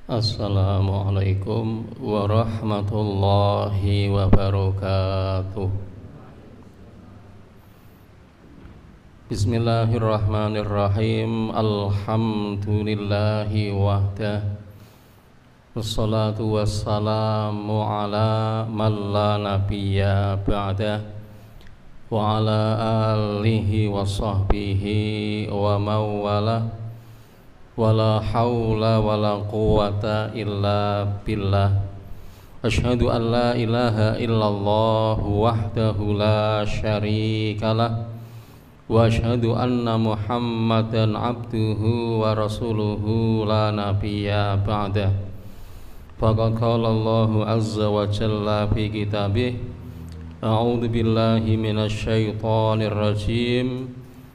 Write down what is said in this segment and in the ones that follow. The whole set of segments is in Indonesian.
Assalamualaikum warahmatullahi wabarakatuh. Bismillahirrahmanirrahim. Alhamdulillahi wahdah. Wassalatu wassalamu ala man la nabiyya ba'dah wa ala alihi wa sahbihi wa mawalah. Wala haula wala quwata illa billah. Asyhadu an la ilaha illallah wahdahu la syarikalah wa asyhadu anna Muhammadan abduhu wa rasuluhu la nabiyya ba'dah. Faqad qala Allahu azza wa jalla fi kitabih, a'udzu billahi minasy syaithanir rajim.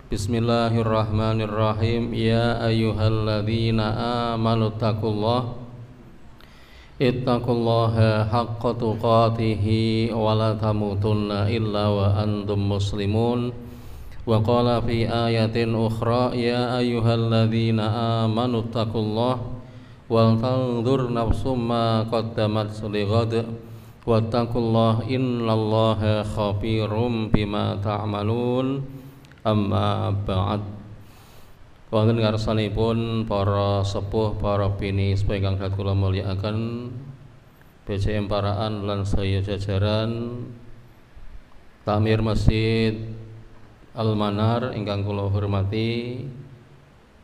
Bismillahirrahmanirrahim. Ya ayyuhalladzina amanu ittaqullaha haqqa tuqatih wa la tamutunna illa wa antum muslimun. Wa qala fi ayatin ukhra, ya ayyuhalladzina amanu ittaqullaha wal tanzur nafsum ma qaddamat lighad wattaqullaha innallaha khabirum bima ta'malun. Amma ba'd. Wonten ngarsanipun para sepuh, para bini ingkang saged kula mulyakaken, BCM Paraan lan saya jajaran Tamir Masjid Al-Manar ingkang kula hormati,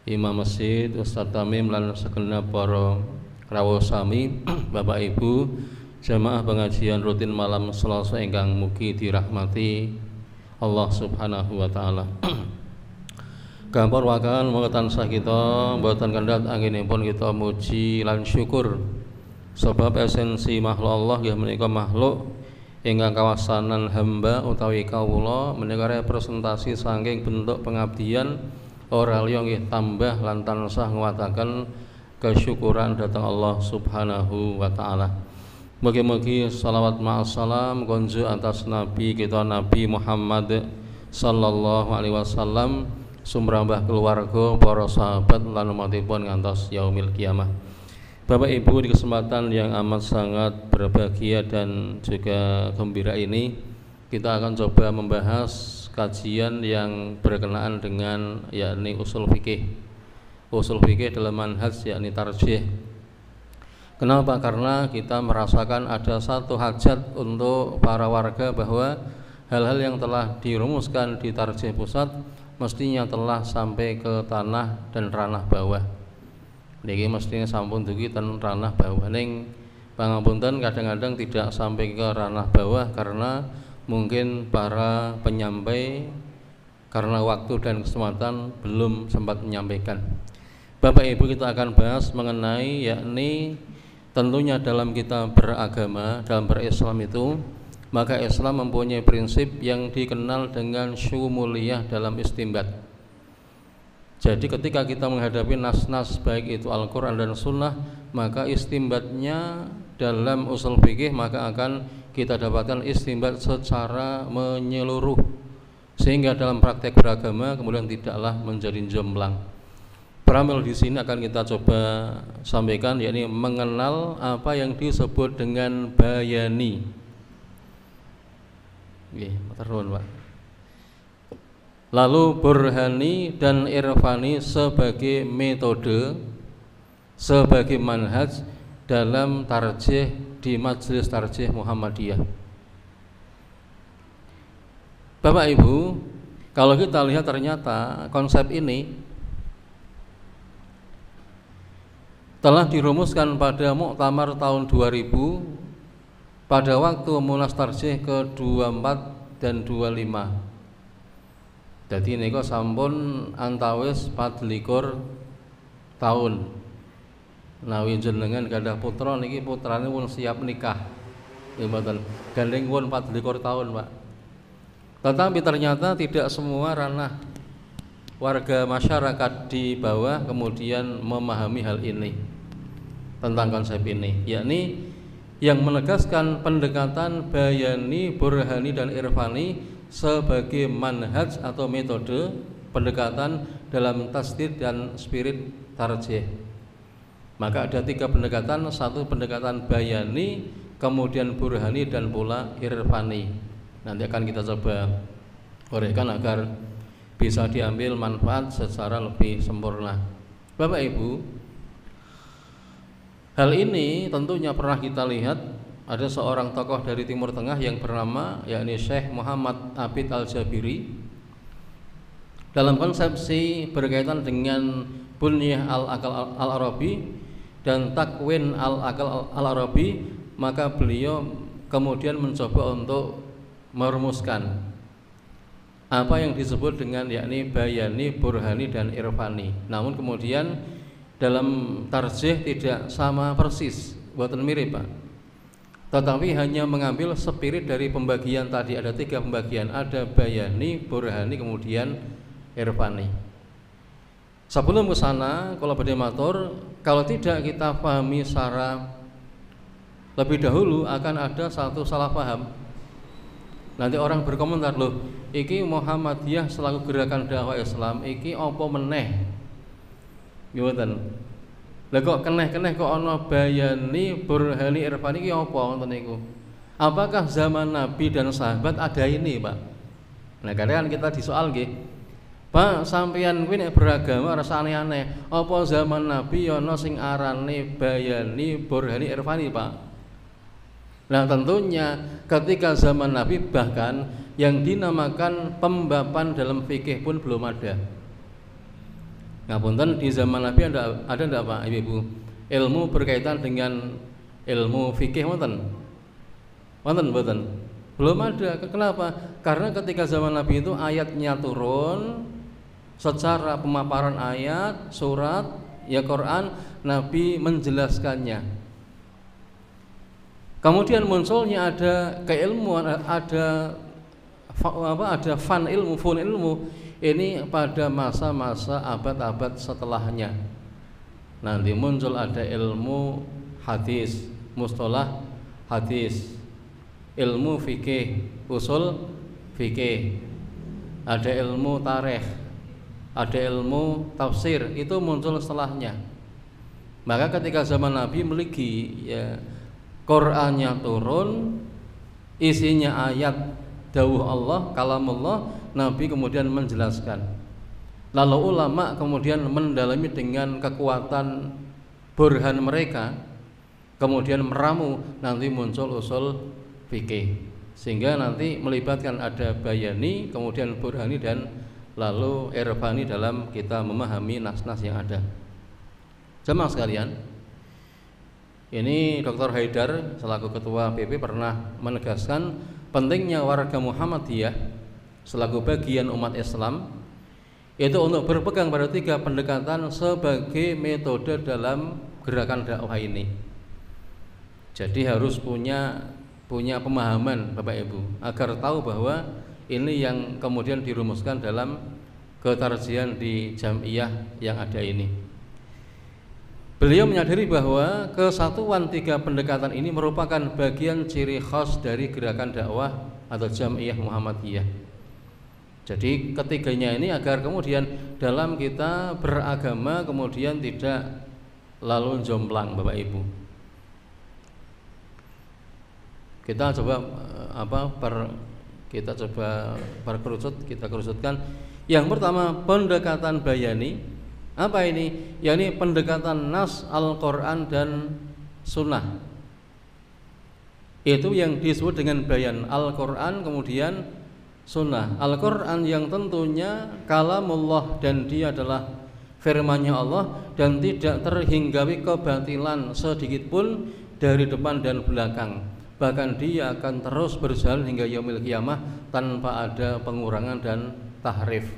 Imam Masjid Ustaz Tamim lan segenap para rawuh sami, Bapak Ibu jamaah pengajian rutin malam Selasa ingkang mugi dirahmati Allah subhanahu wa ta'ala. Gampar wakan monggo tansah kita mboten kandhat anginipun kita muji lan syukur, sebab esensi makhluk Allah nggih menika makhluk ingkang kawasanan hamba utawi kawula menika representasi saking bentuk pengabdian ora liya nggih tambah lan tansah nguwataken kesyukuran dhateng Allah subhanahu wa ta'ala. Mugi-mugi salawat ma'assalam konju atas Nabi kita Nabi Muhammad sallallahu alaihi wasallam, sumrambah keluarga, para sahabat lan umatipun ngantos yaumil kiamah. Bapak Ibu, di kesempatan yang amat sangat berbahagia dan juga gembira ini, kita akan coba membahas kajian yang berkenaan dengan yakni usul fikih. Usul fikih dalam manhaj yakni tarjih. Kenapa? Karena kita merasakan ada satu hajat untuk para warga bahwa hal-hal yang telah dirumuskan di tarjih pusat mestinya telah sampai ke tanah dan ranah bawah. Niki mestinya sampun dugi ten ranah bawah. Ning pangapunten kadang-kadang tidak sampai ke ranah bawah karena mungkin para penyampai karena waktu dan kesempatan belum sempat menyampaikan. Bapak Ibu, kita akan bahas mengenai yakni tentunya dalam kita beragama, dalam berislam itu, maka Islam mempunyai prinsip yang dikenal dengan syumuliyah dalam istimbat. Jadi ketika kita menghadapi nas-nas baik itu Al-Quran dan Sunnah, maka istimbatnya dalam usul fikih maka akan kita dapatkan istimbat secara menyeluruh, sehingga dalam praktek beragama kemudian tidaklah menjadi jomblang. Peramil di sini akan kita coba sampaikan, yakni mengenal apa yang disebut dengan bayani. Pak. Lalu burhani dan irfani sebagai metode, sebagai manhaj dalam tarjih di majelis tarjih Muhammadiyah. Bapak Ibu, kalau kita lihat ternyata konsep ini telah dirumuskan pada Muktamar tahun 2000 pada waktu munas tarjih ke-24 dan 25. Jadi niku sampun antawis 24 tahun. Nawi jenengan gadah putra niki putrane pun siap nikah. Nggih mboten. Gandeng pun 24 tahun, Pak. Tetapi ternyata tidak semua ranah warga masyarakat di bawah kemudian memahami hal ini, tentang konsep ini, yakni yang menegaskan pendekatan bayani, burhani dan irfani sebagai manhaj atau metode pendekatan dalam tasdid dan spirit tarjih. Maka ada 3 pendekatan, satu pendekatan bayani, kemudian burhani, dan pula irfani. Nanti akan kita coba uraikan agar bisa diambil manfaat secara lebih sempurna. Bapak Ibu, hal ini tentunya pernah kita lihat. Ada seorang tokoh dari Timur Tengah yang bernama yakni Syekh Muhammad Abid Al-Jabiri. Dalam konsepsi berkaitan dengan Bunyah Al-Aqal Al-Arabi dan Takwin Al-Aqal Al-Arabi, maka beliau kemudian mencoba untuk merumuskan apa yang disebut dengan yakni bayani, burhani, dan irfani. Namun kemudian dalam tarjih tidak sama persis, buatan mirip Pak, tetapi hanya mengambil spirit dari pembagian tadi. Ada 3 pembagian, ada bayani, burhani, kemudian irfani. Sebelum ke sana, kalau badhe matur, kalau tidak kita pahami secara lebih dahulu akan ada satu salah paham. Nanti orang berkomentar, loh, iki Muhammadiyah selaku gerakan dakwah Islam, iki apa meneh? Ngoten. Lah kok keneh-keneh kok ana bayani, burhani, irfani iki apa ngoten niku? Apakah zaman Nabi dan sahabat ada ini, Pak? Nah, kadang kita disoal nggih, Pak, sampeyan kuwi nek beragama rasa aneh-aneh. Apa zaman Nabi ana sing arane bayani, burhani, irfani, Pak? Nah, tentunya ketika zaman Nabi bahkan yang dinamakan pembapan dalam fikih pun belum ada. Ngapunten, di zaman Nabi ada enggak Pak Ibu? Ilmu berkaitan dengan ilmu fikih wonten? Wonten mboten? Belum ada. Kenapa? Karena ketika zaman Nabi itu ayatnya turun, secara pemaparan ayat, surat, ya Quran, Nabi menjelaskannya. Kemudian munculnya ada keilmuan, ada fan ilmu, fun ilmu. Ini pada masa-masa abad-abad setelahnya. Nanti muncul ada ilmu hadis, mustalah hadis, ilmu fikih, usul fikih, ada ilmu tarikh, ada ilmu tafsir. Itu muncul setelahnya. Maka ketika zaman Nabi meligi, ya, Qur'annya turun, isinya ayat dawuh Allah, kalamullah, Nabi kemudian menjelaskan. Lalu ulama kemudian mendalami dengan kekuatan burhan mereka, kemudian meramu, nanti muncul usul fikih, sehingga nanti melibatkan ada bayani, kemudian burhani, dan lalu irfani dalam kita memahami nas-nas yang ada. Jemaah sekalian, ini Dr. Haidar selaku Ketua PP pernah menegaskan pentingnya warga Muhammadiyah selaku bagian umat Islam itu untuk berpegang pada 3 pendekatan sebagai metode dalam gerakan dakwah ini. Jadi harus punya pemahaman Bapak Ibu agar tahu bahwa ini yang kemudian dirumuskan dalam ketarjihan di Jam'iyah yang ada ini. Beliau menyadari bahwa kesatuan 3 pendekatan ini merupakan bagian ciri khas dari gerakan dakwah atau Jam'iyah Muhammadiyah. Jadi ketiganya ini agar kemudian dalam kita beragama kemudian tidak lalu jomplang Bapak Ibu. Kita coba kita kerucutkan. Yang pertama, pendekatan bayani. Apa ini? Yakni pendekatan nas Al-Quran dan Sunnah. Itu yang disebut dengan bayan. Al-Quran kemudian Sunnah. Al-Quran yang tentunya kalamullah dan dia adalah firman-Nya Allah dan tidak terhinggapi kebatilan sedikit pun dari depan dan belakang. Bahkan dia akan terus berjalan hingga yaumil qiyamah tanpa ada pengurangan dan tahrif.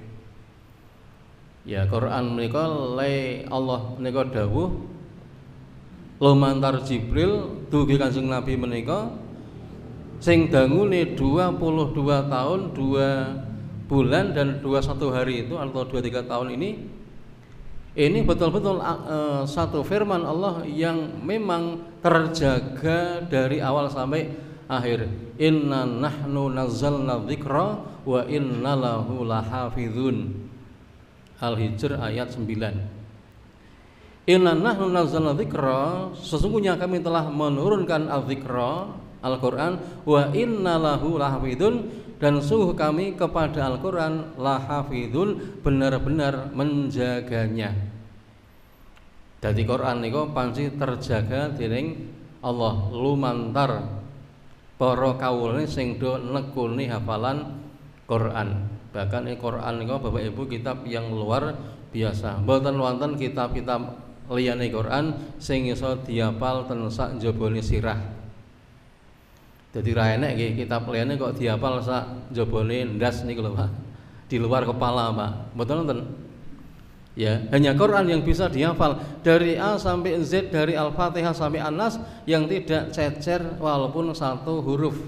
Ya, Quran menika le Allah menika dawuh lumantar Jibril dugi Kanjeng Nabi menika sing dangune 22 tahun 2 bulan dan 21 hari itu atau 23 tahun ini betul-betul satu firman Allah yang memang terjaga dari awal sampai akhir. Inna nahnu nazzalna dzikra wa inna lahu lahafizun. Al-Hijr ayat 9. Inna nahnu nazzalna dzikra, sesungguhnya kami telah menurunkan al-dzikra, Al-Qur'an, wa inna lahu lahafidun, dan sungguh kami kepada Al-Qur'an lahafidun, benar-benar menjaganya. Jadi Qur'an niku panci terjaga dening Allah, lumantar para kawulane sing do nekuni hafalan Qur'an. Bahkan Qur'an niku Bapak Ibu kitab yang luar biasa. Mboten wonten kitab-kitab liyane Quran sing iso dihafal ten sak njabane sirah. Dadi ra enek nggih kitab liyane kok dihafal sak njabane ndas niku lho Pak. Di luar kepala Pak. Mboten wonten. Ya, hanya Quran yang bisa dihafal dari A sampai Z, dari Al-Fatihah sampai An-Nas yang tidak cecer walaupun satu huruf.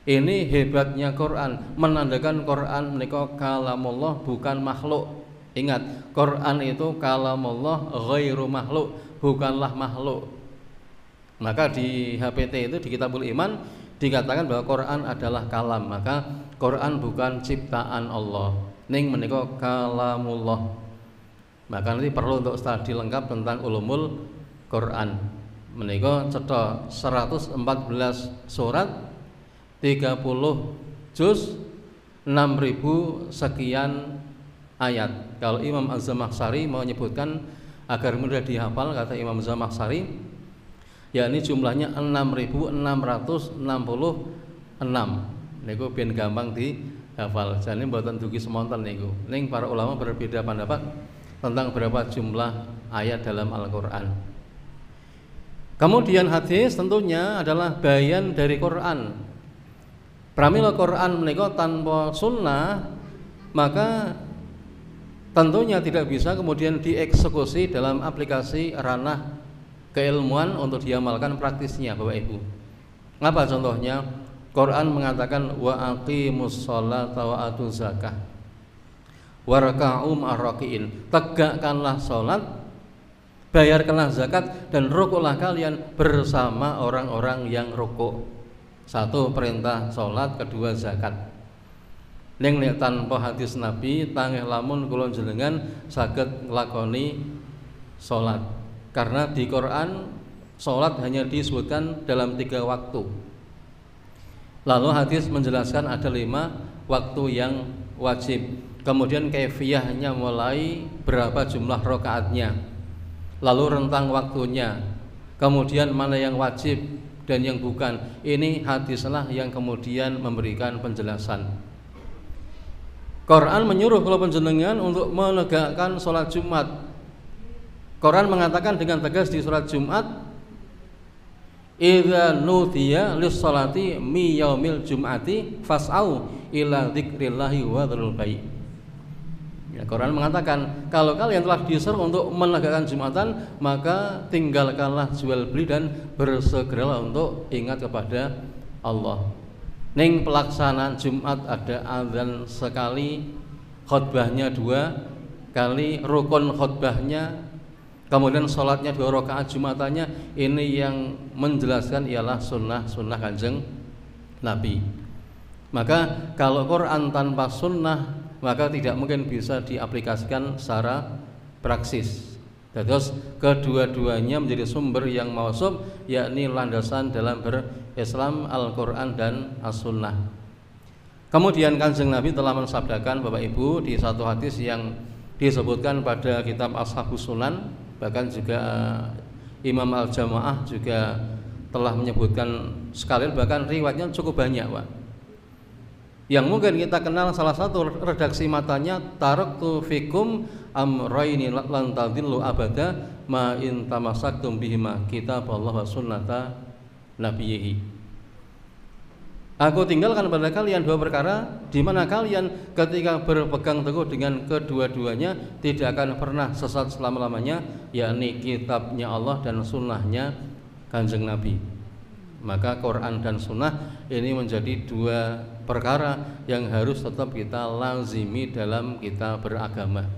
Ini hebatnya Quran, menandakan Quran menika kalamullah bukan makhluk. Ingat, Quran itu kalamullah ghairu makhluk, bukanlah makhluk. Maka di HPT itu di Kitabul Iman dikatakan bahwa Quran adalah kalam. Maka Quran bukan ciptaan Allah, ning menika kalamullah. Maka nanti perlu untuk studi lengkap tentang ulumul Quran. Menika cetha 114 surat, 30 juz, 6000 sekian ayat. Kalau Imam Az-Zamakhsyari mau menyebutkan agar mudah dihafal, kata Imam Az-Zamakhsyari, yakni jumlahnya 6666. Niku ben gampang dihafal. Jane mboten dugi semonten niku. Ning para ulama berbeda pendapat tentang berapa jumlah ayat dalam Al-Qur'an. Kemudian hadis tentunya adalah bayan dari Quran. Pramila Quran menika tanpa sunnah, maka tentunya tidak bisa kemudian dieksekusi dalam aplikasi ranah keilmuan untuk diamalkan praktisnya Bapak Ibu. Apa contohnya? Quran mengatakan wa aqimus sholata wa atuz zakah warka'u ma'arrakiin. Tegakkanlah salat, bayarkanlah zakat, dan rukuklah kalian bersama orang-orang yang rukuk. Satu perintah salat, kedua zakat. Ning nek tanpa hadis Nabi tangih lamun kula jenengan saged nglakoni salat. Karena di Quran salat hanya disebutkan dalam 3 waktu. Lalu hadis menjelaskan ada 5 waktu yang wajib. Kemudian kaifiyahnya mulai berapa jumlah rakaatnya. Lalu rentang waktunya. Kemudian mana yang wajib dan yang bukan. Ini hadislah yang kemudian memberikan penjelasan. Quran menyuruh kula panjenengan untuk menegakkan sholat Jumat. Quran mengatakan dengan tegas di surat Jumat, idza nudiya lis-sholati mi yaumil jum'ati fas'au ila dzikrillahi wa dzarul bai'. Ya, Quran mengatakan kalau kalian telah disuruh untuk menegakkan Jumatan, maka tinggalkanlah jual beli dan bersegeralah untuk ingat kepada Allah. Ning pelaksanaan Jumat ada azan sekali, khutbahnya 2 kali, rukun khutbahnya, kemudian sholatnya 2 rakaat Jumatannya. Ini yang menjelaskan ialah sunnah Kanjeng Nabi. Maka kalau Quran tanpa sunnah, maka tidak mungkin bisa diaplikasikan secara praksis. Terus kedua-duanya menjadi sumber yang mausub, yakni landasan dalam berislam, Al-Quran dan As-Sunnah. Kemudian Kanjeng Nabi telah mensabdakan Bapak Ibu di satu hadis yang disebutkan pada kitab Ashabus Sunan, bahkan juga Imam Al-Jamaah juga telah menyebutkan sekalian, bahkan riwayatnya cukup banyak Pak. Yang mungkin kita kenal salah satu redaksi matanya, taraktu fikum amrayni lan tadillu abada ma in tamassaktum bihima kitaballah wa sunnata nabiyhi. Aku tinggalkan pada kalian 2 perkara di mana kalian ketika berpegang teguh dengan kedua-duanya tidak akan pernah sesat selama-lamanya, yakni kitabnya Allah dan sunnahnya Kanjeng Nabi. Maka Quran dan sunnah ini menjadi 2 perkara yang harus tetap kita lazimi dalam kita beragama.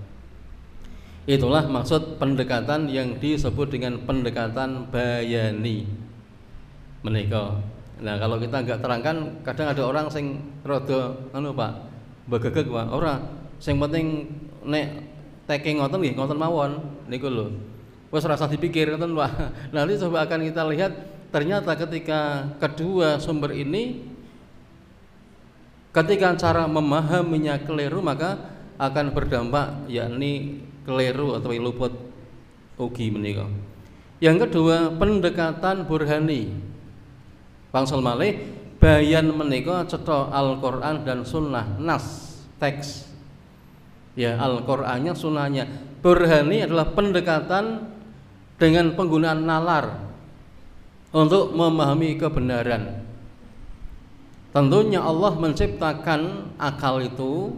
Itulah maksud pendekatan yang disebut dengan pendekatan bayani menika. Nah, kalau kita enggak terangkan, kadang ada orang sing rada anu Pak, begegek Pak, ora. Sing penting nek teke ngoten nggih, ngoten mawon niku lho. Wis rasa dipikir ngoten Pak. Nanti coba akan kita lihat ternyata ketika kedua sumber ini ketika cara memahaminya keliru maka akan berdampak yakni keliru atau luput ugi menika. Yang kedua, pendekatan burhani. Wangsul malih bayan menika cetha Al-Qur'an dan sunnah, nas, teks. Ya, Al-Qur'annya, sunnahnya. Burhani adalah pendekatan dengan penggunaan nalar untuk memahami kebenaran. Tentunya Allah menciptakan akal itu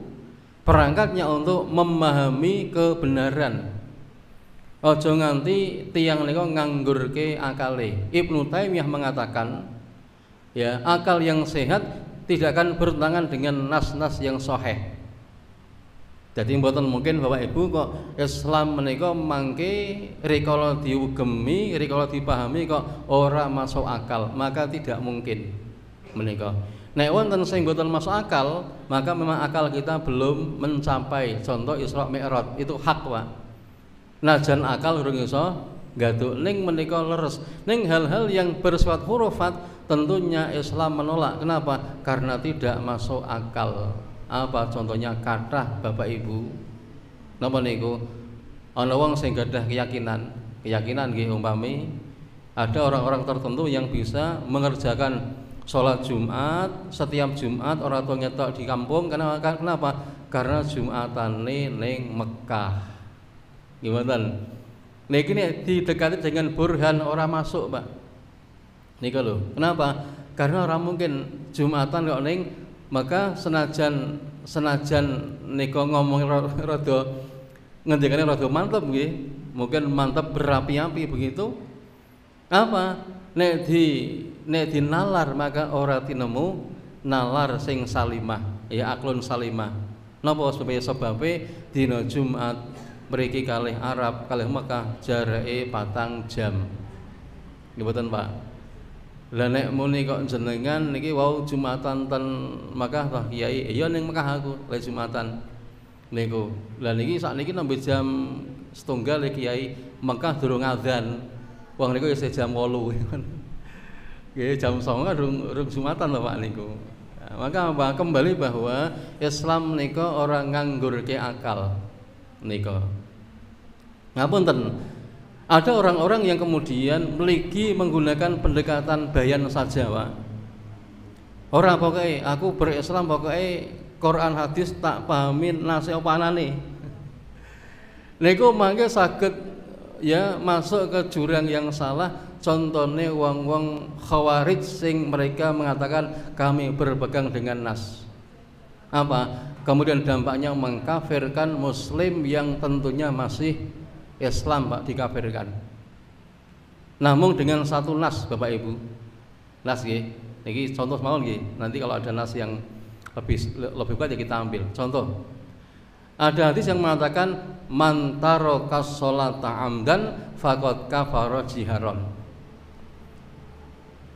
perangkatnya untuk memahami kebenaran. Ojo nganti tiang niku nganggurke akale. Ibnu Taimiyah mengatakan, ya, akal yang sehat tidak akan bertentangan dengan nas-nas yang sahih. Jadi mboten mungkin Bapak Ibu kok Islam menika mangke rikala diugemi, rikala dipahami kok ora masuk akal, maka tidak mungkin menika. Nek wonten sing mboten masuk akal, maka memang akal kita belum mencapai. Contoh Isra Mi'raj itu hak, Pak. Najan akal urung iso gaduk ning menika leres. Ning hal-hal yang bersifat hurufat tentunya Islam menolak. Kenapa? Karena tidak masuk akal. Apa contohnya kathah Bapak Ibu? Napa niku? Ana wong sing gadah keyakinan nggih umpami ada orang-orang tertentu yang bisa mengerjakan sholat Jumat setiap Jumat orang tua ngetok di kampung. Kenapa? Karena Jumatane ning Mekah. Gimana? Niki nek didekati dengan burhan orang masuk, Pak. Nika lho. Kenapa? Karena orang mungkin Jumatan kok ning maka senajan nika ngomong rada ngendikane rada mantep nggih, mungkin mantep berapi-api begitu. Apa? Nek di nalar maka ora tinemu nalar sing salimah, ya aklun salimah. Napa sebabe dina Jumat mriki kalih Arab kalih Mekah jarake 4 jam. Nggih mboten, Pak? Lah nek muni kok jenengan niki wau Jumatan ten Mekah toh Kiai, iya ning Mekah aku le Jumatan niku. Lah niki sakniki nembe jam 1:30 Kiai, Mekah durung adzan. Wong niku isih jam 8. Nggih jam 09.00 durung Jumatan lho Pak niku. Nah, maka apa? Kembali bahwa Islam nika ora nganggurke akal nika. Ngapunten. Ada orang-orang yang kemudian meligi menggunakan pendekatan bayan saja, Pak. Ora pokoke aku berislam pokoke Quran hadis tak pahami nase opanane. Niku mangke saged ya masuk ke jurang yang salah. Contohnya wong-wong khawarij sing mereka mengatakan kami berpegang dengan nas. Apa? Kemudian dampaknya mengkafirkan muslim yang tentunya masih Islam, Pak, dikafirkan. Namun dengan satu nas, Bapak Ibu. Nas nggih. Niki contoh mawon nggih. Nanti kalau ada nas yang lebih kuat ya kita ambil. Contoh. Ada hadis yang mengatakan man taraka sholata amdan faqad kafara jiharon.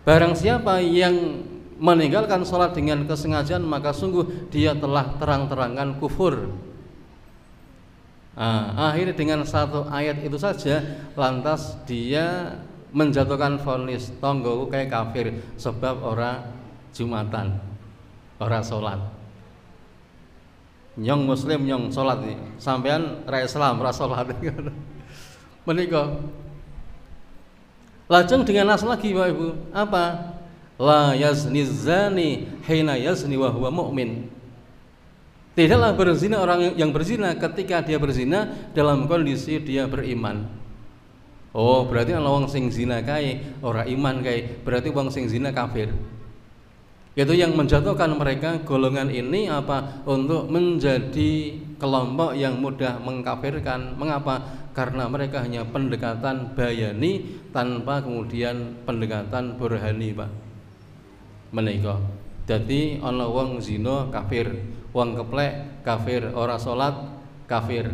Barang siapa yang meninggalkan sholat dengan kesengajaan maka sungguh dia telah terang-terangan kufur. Akhirnya dengan satu ayat itu saja lantas dia menjatuhkan vonis tonggoku kayak kafir sebab ora Jumatan, ora sholat. Nyong muslim nyong sholat nih, sampean ra Islam ra sholat. Menika. Lajeng dengan nas lagi Bapak Ibu, apa? La yazni zani hina yazni wa huwa mu'min. Tidaklah berzina orang yang berzina ketika dia berzina dalam kondisi dia beriman. Oh, berarti ana wong sing zina kae ora iman kae, berarti wong sing zina kafir. Itu yang menjatuhkan mereka golongan ini apa? Untuk menjadi kelompok yang mudah mengkafirkan. Mengapa? Karena mereka hanya pendekatan bayani tanpa kemudian pendekatan burhani, Pak. Menika. Jadi ana wong zina kafir, wong keplek kafir, ora salat kafir.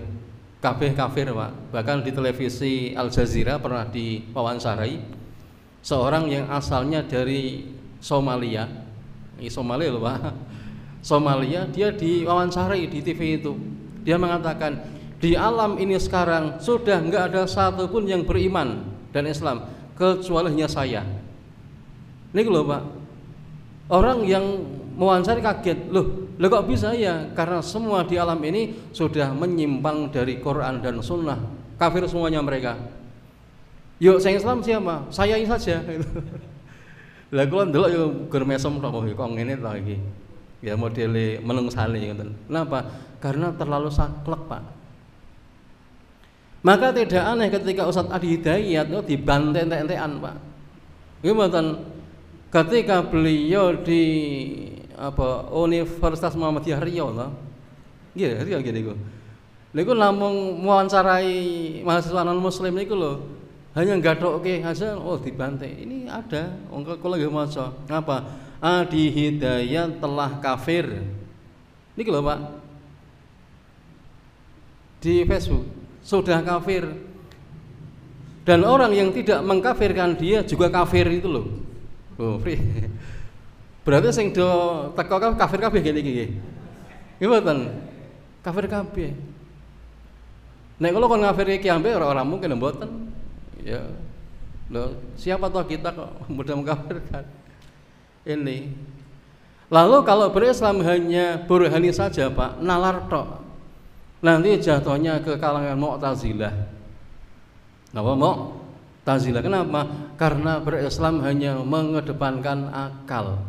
Kabeh kafir, Pak. Bahkan di televisi Al Jazeera pernah diwawancarai seorang yang asalnya dari Somalia. Ini Somalia loh, Pak. Somalia, dia diwawancarai di TV itu. Dia mengatakan, di alam ini sekarang sudah nggak ada satupun yang beriman dan Islam kecuali hanya saya. Ini loh Pak, orang yang mewawancari kaget, loh kok bisa ya? Karena semua di alam ini sudah menyimpang dari Quran dan Sunnah, kafir semuanya mereka. Yuk, saya Islam siapa? Saya ini saja. Lah kula ndelok yo gur mesem tok kok ngene to iki. Ya modele menungsale ngoten. Kenapa? Karena terlalu saklek, Pak. Maka tidak aneh ketika Ustadz Adi Hidayat itu dibantai entek-entekan, Pak. Nggih mboten, ketika beliau di Universitas Muhammadiyah Riau to. Nggih, Riau niku. Niku namung mewawancarai mahasiswa non muslim niku lho. Hanya nggathokke aja dibantai. Ini ada kula nggih maca. Apa? Adi Hidayat telah kafir. Niki lho, Pak. Di Facebook sudah kafir. Dan orang yang tidak mengkafirkan dia juga kafir itu loh. Berarti sing do teko kafir kabeh ngene iki nggih. Nggih mboten. Kafir kabeh. Nek kula kon ngafiri ki ambek ora mungkin mboten. Ya. Loh, siapa toh kita kok mudah mengkafirkan? Ini. Lalu kalau berislam hanya burhani saja, Pak, nalar tok. Nanti jatuhnya ke kalangan Mu'tazilah. Napa Mu'tazilah? Kenapa? Karena berislam hanya mengedepankan akal.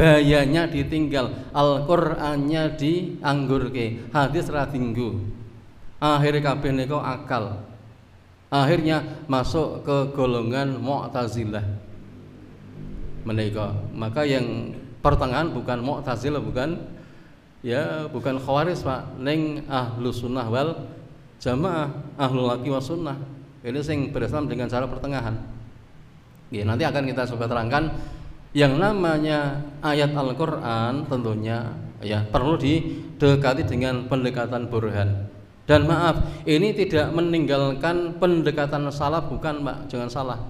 Bahayanya ditinggal, Al-Qur'annya dianggurke, hadis ra dienggo. Akhire kabeh niku akal. Akhirnya masuk ke golongan Mu'tazilah menika. Maka yang pertengahan bukan Mu'tazilah, bukan Khawarij, Pak, ning Ahlus Sunnah wal Jamaah, Ahlul Haqqi was Sunnah. Ini sing berislam dengan cara pertengahan. Ya, nanti akan kita coba terangkan yang namanya ayat Al-Qur'an tentunya ya perlu didekati dengan pendekatan burhan. Dan maaf, ini tidak meninggalkan pendekatan salaf, bukan, Pak, jangan salah.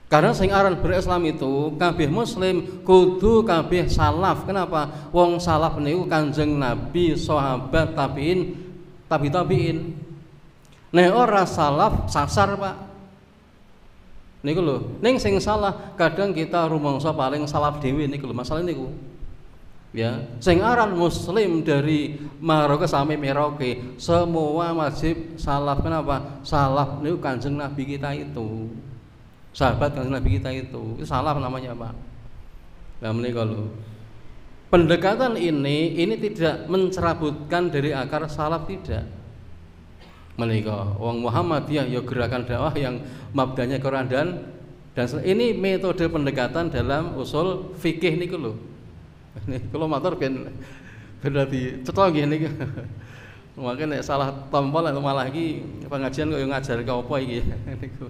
Karena sing aran berislam itu kabeh muslim kudu kabeh salaf. Kenapa? Wong salaf niku Kanjeng Nabi, sahabat, tabi'in. Nek ora salaf sasar, Pak. Niku lho, ning sing salah kadang kita rumangsa paling salaf dhewe niku lho, masalah niku. Ya, sing aran muslim dari Maroke sampai Merauke semua wajib salaf. Kenapa? Salaf niku Kanjeng Nabi kita itu. Sahabat Kanjeng Nabi kita itu salaf namanya, Pak. Nah menika lho. Pendekatan ini tidak mencerabutkan dari akar salaf, tidak. Menika wong Muhammadiyah ya gerakan dakwah yang mabdanya Quran dan ini metode pendekatan dalam usul fikih niku lho. Nih kalau motor ben berarti cetok nggih niki. Mungkin nek salah tombol malah iki pengajian kok yo ngajar ke apa iki niku.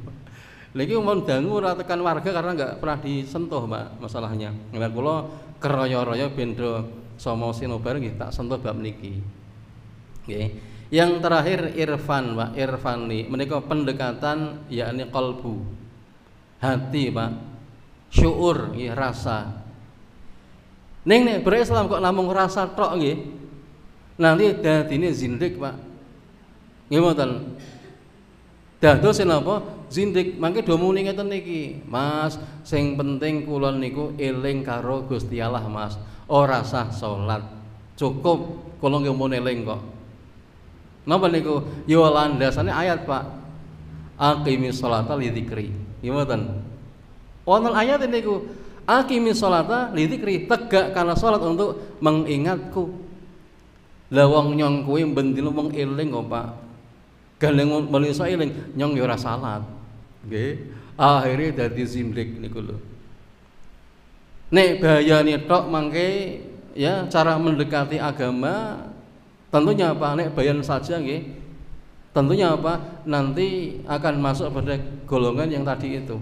Lha iki mun dangu ora tekan warga karena enggak pernah disentuh, Mbak, masalahnya. Lah kula keroyo-royo ben do somo sinobar nggih tak sentuh bab niki. Nggih. Yang terakhir irfan, Pak, irfani menika pendekatan yakni qalbu. Hati, Pak. Syuur nggih, rasa. Ning nek berislam kok namung rasa tok nggih. Nanti dadine zindik, Pak. Nggih mboten. Dados napa? Zindik. Mangke do muni ngeten niki. Mas, sing penting kula niku eling karo Gusti Allah, Mas. Ora sah salat. Cukup kula nggih mun eling kok. Napa niku? Yo landasane ayat, Pak. Aqimis sholata li dzikri. Nggih mboten. Wonten ayat niku. Aqimis sholata li dzikri, tegak kana salat untuk mengingatku. Lah wong nyong kuwi bendina wong eling kok, Pak. Galeng menungso eling nyong ya ora salat. Nggih. Akhire dadi zindik niku lho. Nek bahayane tok mangke ya cara mendekati agama tentunya apa? Nek bayan saja nggih. Tentunya apa? Nanti akan masuk pada golongan yang tadi itu.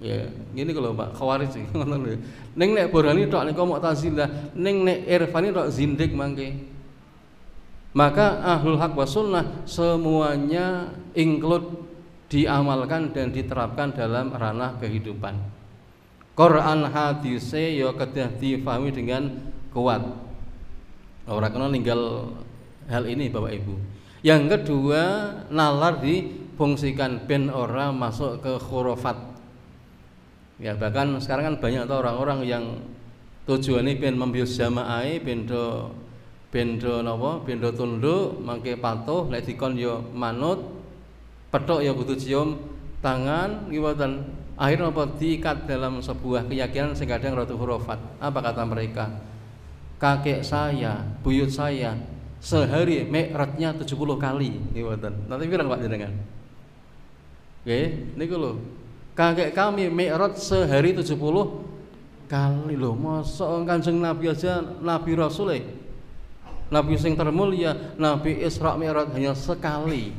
Ya, gini kalau Pak Khawarij sih, ngono lho. Ning nek Burhani tok niku Mu'tazilah, ning nek Irfani tok zindik mangke. Maka Ahlul Haq was Sunnah semuanya include diamalkan dan diterapkan dalam ranah kehidupan. Quran hadise ya kedah difahami dengan kuat. Ora kena ninggal hal ini Bapak Ibu. Yang kedua, nalar difungsikan ben ora masuk ke khurafat. Ya, bahkan sekarang kan banyak orang-orang yang tujuannya ben membius jamaah, bendo napa, bendo tunduk, mangke patuh, lek dikon yo manut, petok ya kudu cium tangan, ngiwatan. Akhirnya apa diikat dalam sebuah keyakinan sing kadang rada khurafat. Apa kata mereka? Kakek saya, buyut saya sehari mi'rajnya 70 kali ngiwatan. Nanti pirang Pak jenengan? Nggih, niku lho. Kakek kami mi'raj sehari 70 kali lho. Mosok Kanjeng Nabi aja Nabi Rasul Nabi sing termulia, Nabi Isra Mi'raj hanya sekali.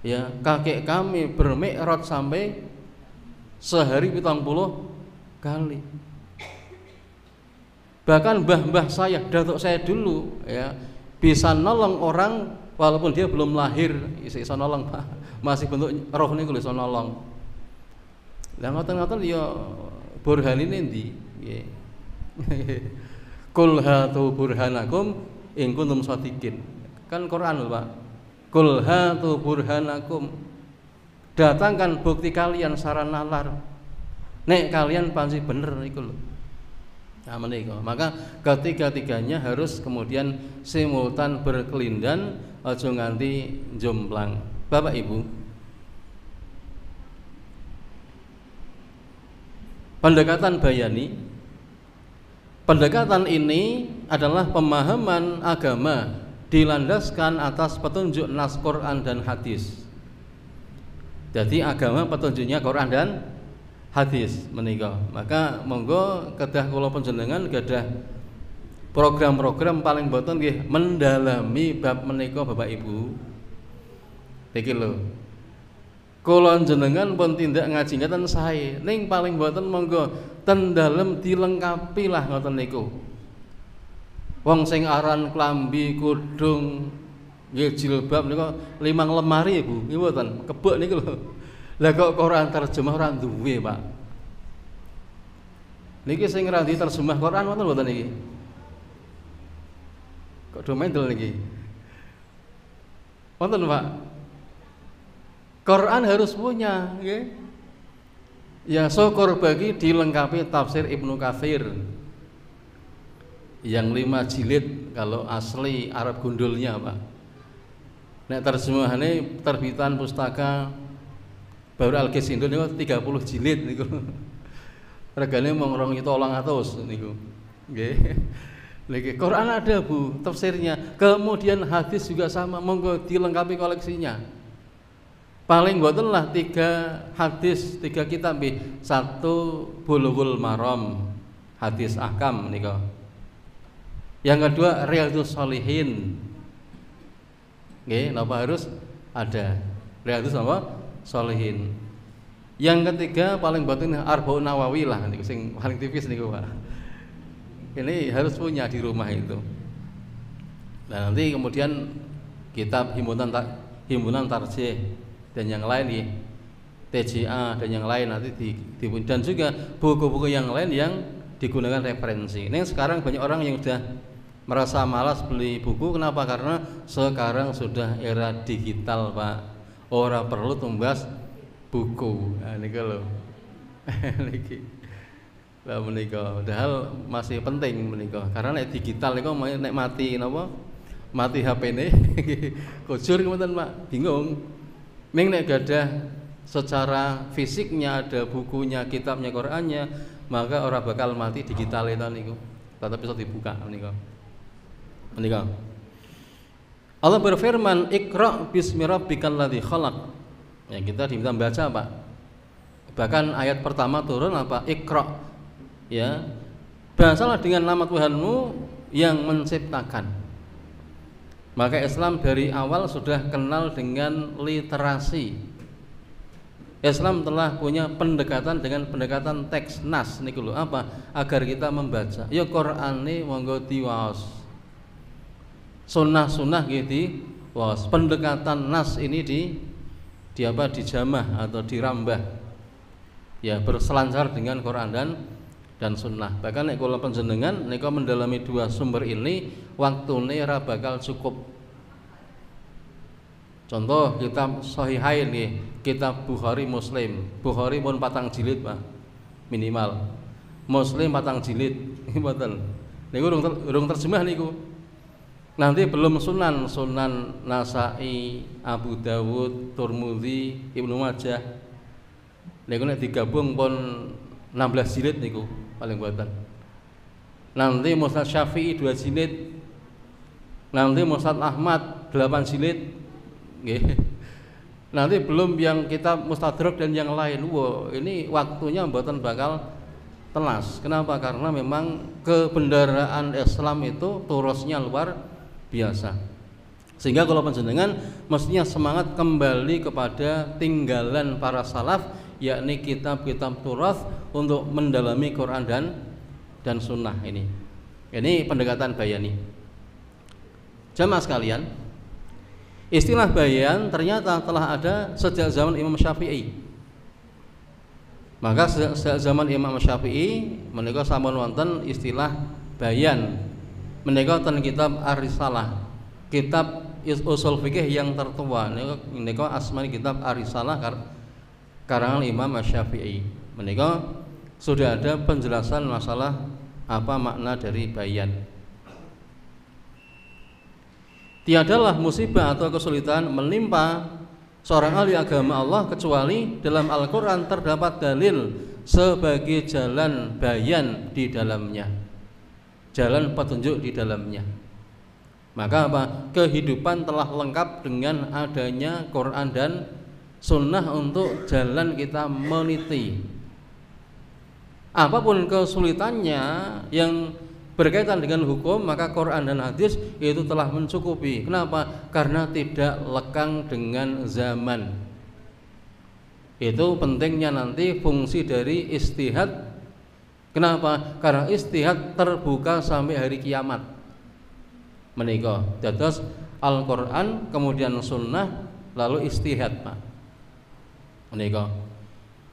Ya, kakek kami bermi'raj sampai sehari 70 kali. Bahkan mbah-mbah saya, datuk saya dulu ya, bisa nolong orang walaupun dia belum lahir, bisa nolong Pak. Masih bentuk roh niku lho iso nolong. Lah ngoten-ngoten ya burhanine ndi? Nggih. Qul hatu burhanakum in kuntum shadiqin. Kan Quran lho Pak. Qul hatu burhanakum. Datangkan bukti kalian secara nalar. Nek kalian panci bener iku lho. Nah, menika. Maka ketiga-tiganya harus kemudian simultan berkelindan, aja nganti jomplang. Bapak Ibu, pendekatan bayani, pendekatan ini adalah pemahaman agama dilandaskan atas petunjuk nas Quran dan hadis. Jadi agama petunjuknya Quran dan hadis menika. Maka monggo kedah kula panjenengan gadah program-program paling boten nggih mendalami bab menika Bapak Ibu. Iki lho. Kula jenengan pun tindak ngaji ngaten sae, ning paling boten monggo ten dalem dilengkapi lah ngoten niku. Wong sing aran klambi kudung nggih jilbab niku 5 lemari Bu, nggih mboten, kebek niku lho. Lah kok Quran terjemah ora duwe, Pak. Niki sing ra diterjemah Quran wonten mboten niki? Kok do mendel niki? Wonten, Pak. Quran harus punya, nggih. Ya syukur bagi dilengkapi tafsir Ibnu Katsir. Yang 5 jilid kalau asli Arab gundulnya, Pak. Nek terjemahane terbitan pustaka Baru Al-Ghazindul niku 30 jilid niku. Regane mung 2.800 niku. Nggih. Niki Quran ada Bu, tafsirnya. Kemudian hadis juga sama, monggo dilengkapi koleksinya. Paling mboten lah 3 hadis, 3 kitab nggih. 1 Bulughul Maram, hadis ahkam niku. Yang kedua Riyadhus Shalihin. Nggih, napa harus ada Riyadhus apa? Shalihin. Yang ketiga paling boten Arba'un Nawawi lah niku sing paling tipis niku, Pak. Ini harus punya di rumah itu. Nah, nanti kemudian kitab himpunan tarjih dan yang lain nih, TJA dan yang lain nanti dan juga buku-buku yang lain yang digunakan referensi. Ini sekarang banyak orang yang sudah merasa malas beli buku. Kenapa? Karena sekarang sudah era digital, Pak. Ora perlu tumbas buku. Nah, ini kalau niki lah menika, padahal masih penting menika. Karena nek digital niku nek mati napa? Mati HP-ne kujur ngoten, Pak. Bingung. Ning nek gadah secara fisiknya ada bukunya, kitabnya, Qur'annya, maka ora bakal mati digital itu niku. Tetap bisa dibuka menika. Menika. Allah berfirman, "Iqra bismi rabbikal ladzi khalaq." Ya, kita diminta baca, Pak. Bahkan ayat pertama turun apa? Iqra. Ya, bahasalah dengan nama Tuhanmu yang menciptakan. Maka Islam dari awal sudah kenal dengan literasi. Islam telah punya pendekatan dengan pendekatan teks nas niku lho, apa? Agar kita membaca. Ya Quran ini monggo diwaos. Sunnah-sunnah gitu diwaos. Pendekatan nas ini dijamah atau dirambah. Ya, berselancar dengan Quran dan sunnah. Bahkan nek kula panjenengan nek mendalami 2 sumber ini waktune ora bakal cukup. Contoh kitab Sahihain nggih, kitab Bukhari Muslim. Bukhari pun 4 jilid, Pak. Minimal. Muslim 4 jilid. Mboten. Niku urung terjemah niku. Nanti belum Sunan Nasai, Abu Dawud, Tirmidzi, Ibnu Majah. Niku nek digabung pun 16 jilid niku paling buatan. Nanti Musnad Syafi'i 2 jilid. Nanti Musnad Ahmad 8 jilid. Nggih. Nanti belum yang kitab Mustadrak dan yang lain. Wow, ini waktunya mboten bakal telas. Kenapa? Karena memang kebendaraan Islam itu turusnya luar biasa. Sehingga kalau panjenengan mestinya semangat kembali kepada tinggalan para salaf, yakni kitab-kitab turas untuk mendalami Quran dan sunnah ini. Ini pendekatan bayani. Jamaah sekalian, istilah bayan ternyata telah ada sejak zaman Imam Syafi'i. Maka sejak zaman Imam Syafi'i menika sampun wonten istilah bayan. Menika ten kitab Ar-Risalah, kitab usul fikih yang tertua. Menika asmani kitab Ar-Risalah karangan Imam Syafi'i. Menika sudah ada penjelasan masalah apa makna dari bayan. Tiadalah musibah atau kesulitan menimpa seorang ahli agama Allah kecuali dalam Al-Quran terdapat dalil sebagai jalan bayan di dalamnya, jalan petunjuk di dalamnya. Maka apa? Kehidupan telah lengkap dengan adanya Quran dan sunnah untuk jalan kita meniti. Apapun kesulitannya yang berkaitan dengan hukum, maka Quran dan hadis itu telah mencukupi. Kenapa? Karena tidak lekang dengan zaman. Itu pentingnya nanti fungsi dari istihad. Kenapa? Karena istihad terbuka sampai hari kiamat. Menika dados Al-Quran kemudian sunnah lalu istihad, Pak. Menika.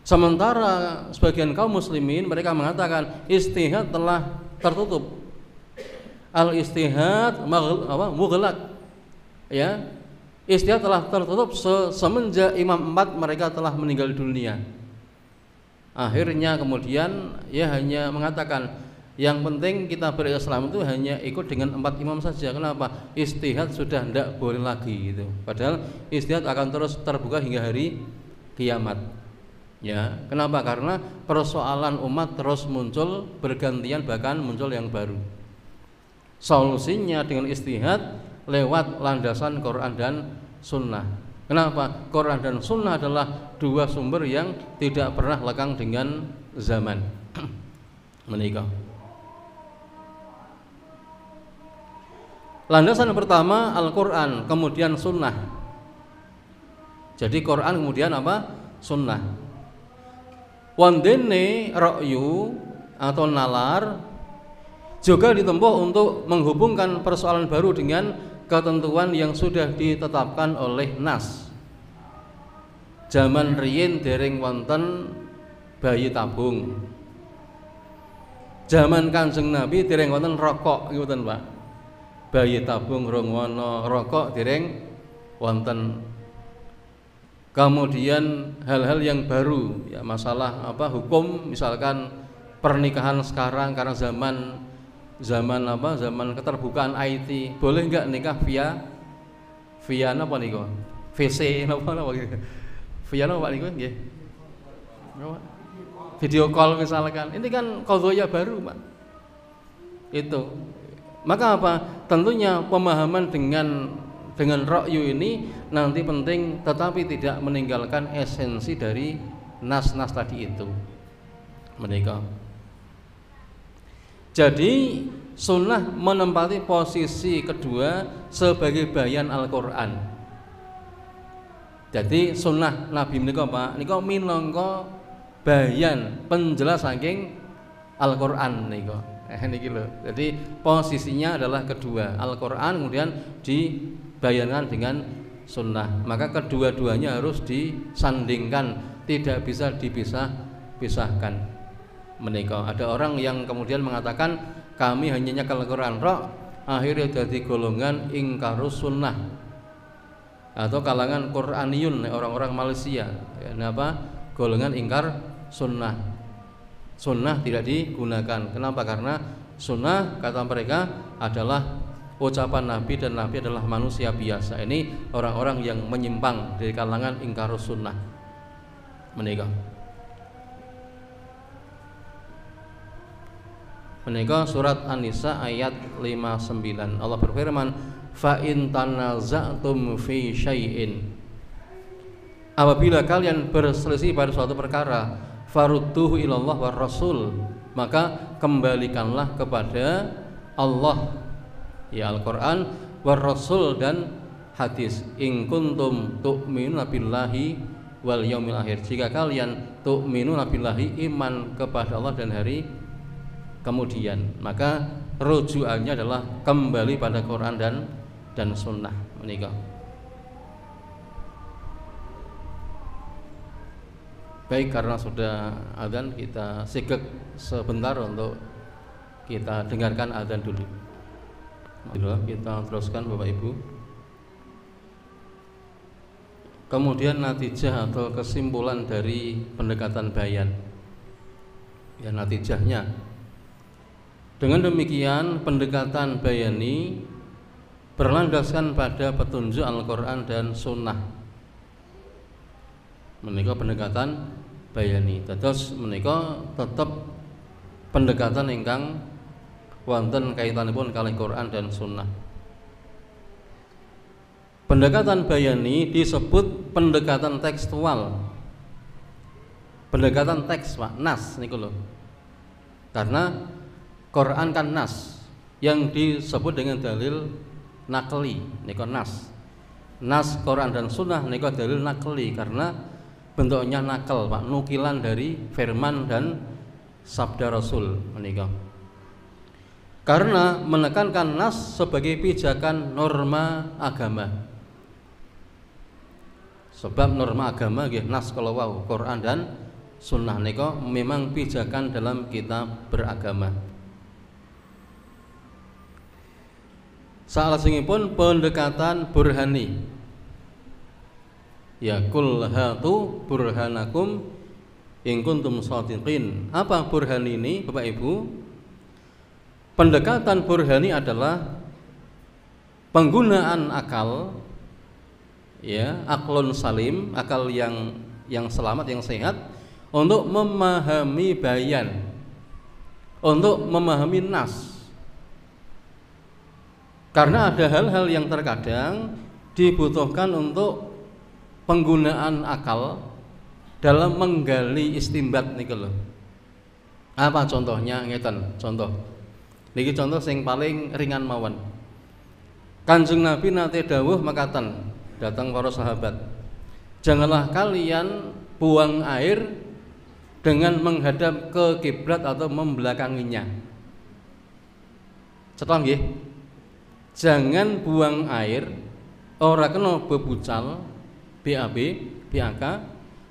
Sementara sebagian kaum muslimin mereka mengatakan istihad telah tertutup. Al-istihad mughlaq. Ya. Istihad telah tertutup semenjak Imam 4 mereka telah meninggal dunia. Akhirnya kemudian ya hanya mengatakan yang penting kita berislam itu hanya ikut dengan 4 imam saja. Kenapa? Istihad sudah tidak boleh lagi gitu. Padahal istihad akan terus terbuka hingga hari kiamat. Ya, kenapa? Karena persoalan umat terus muncul bergantian, bahkan muncul yang baru. Solusinya dengan istihad lewat landasan Quran dan sunnah. Kenapa? Quran dan sunnah adalah dua sumber yang tidak pernah lekang dengan zaman. Menikah. Landasan pertama Al-Quran, kemudian sunnah. Jadi Quran kemudian apa? Sunnah. Wandene ra'yu atau nalar juga ditempuh untuk menghubungkan persoalan baru dengan ketentuan yang sudah ditetapkan oleh nas. Zaman riyin dereng wonten bayi tabung. Zaman Kanjeng Nabi dereng wonten rokok, ngoten Pak. Bayi tabung rong ana, rokok dereng wonten. Kemudian hal-hal yang baru, ya masalah apa hukum, misalkan pernikahan sekarang karena zaman keterbukaan IT, boleh enggak nikah via apa niku? VC napa gitu. Via apa niku nggih? Video call misalkan. Ini kan qadhaya baru, Pak. Itu. Maka apa? Tentunya pemahaman dengan ra'yu ini nanti penting, tetapi tidak meninggalkan esensi dari nas-nas tadi itu. Menika. Jadi sunnah menempati posisi kedua sebagai bayan Al-Quran. Jadi sunnah Nabi menika Pak, nika minangka bayan penjelas saking Al-Quran nika. Niki lho. Jadi posisinya adalah kedua, Al-Quran kemudian dibayankan dengan sunnah. Maka kedua-duanya harus disandingkan, tidak bisa dipisahkan. Menika ada orang yang kemudian mengatakan kami hanya nyekel Quran tok, akhirnya jadi golongan ingkarus sunnah atau kalangan Quraniyun, orang-orang Malaysia. Kenapa? Golongan ingkar sunnah. Sunnah tidak digunakan. Kenapa? Karena sunnah kata mereka adalah ucapan Nabi dan Nabi adalah manusia biasa. Ini orang-orang yang menyimpang dari kalangan ingkarus sunnah. Menikah surat An-Nisa ayat 59. Allah berfirman, fa in tanaza'tum fi syai'in, apabila kalian berselisih pada suatu perkara, farudduhu ilallah war rasul, maka kembalikanlah kepada Allah, ya Al-Qur'an, war rasul dan hadis. In kuntum tu'minuna billahi wal yaumil akhir, jika kalian tu'minuna billahi, iman kepada Allah dan hari kemudian, maka rujukannya adalah kembali pada Quran dan sunnah. Menikah. Baik, karena sudah adzan, kita sigek sebentar untuk kita dengarkan adzan dulu. Kita teruskan Bapak Ibu. Kemudian natijah atau kesimpulan dari pendekatan bayan. Ya, natijahnya. Dengan demikian pendekatan bayani berlandaskan pada petunjuk Al-Quran dan Sunnah. Menika pendekatan bayani. Terus menika tetap pendekatan ingkang wonten kaitanipun kalih Quran dan Sunnah. Pendekatan bayani disebut pendekatan tekstual. Pendekatan teks, Pak, nas niku lho. Karena Quran kan nas, yang disebut dengan dalil nakli niku nas. Nas Quran dan Sunnah niku dalil nakli karena bentuknya nakal, Pak, nukilan dari firman dan sabda Rasul menika. Karena menekankan nas sebagai pijakan norma agama. Sebab norma agama nggih nas kalau wau Quran dan Sunnah niku memang pijakan dalam kitab beragama. Salajengipun pendekatan burhani. Ya kul hatu burhanakum in kuntum shadiqin. Apa burhani ini, Bapak Ibu? Pendekatan burhani adalah penggunaan akal, ya, aklun salim, akal yang selamat, yang sehat, untuk memahami bayan, untuk memahami nas. Karena ada hal-hal yang terkadang dibutuhkan untuk penggunaan akal dalam menggali istimbat niku lho. Apa contohnya? Ngeten, contoh. Niki contoh sing paling ringan mawon. Kanjeng Nabi nate dawuh mekaten datang para sahabat. Janganlah kalian buang air dengan menghadap ke kiblat atau membelakanginya. Cetha nggih? Jangan buang air ora kena bebucal BAB, BAK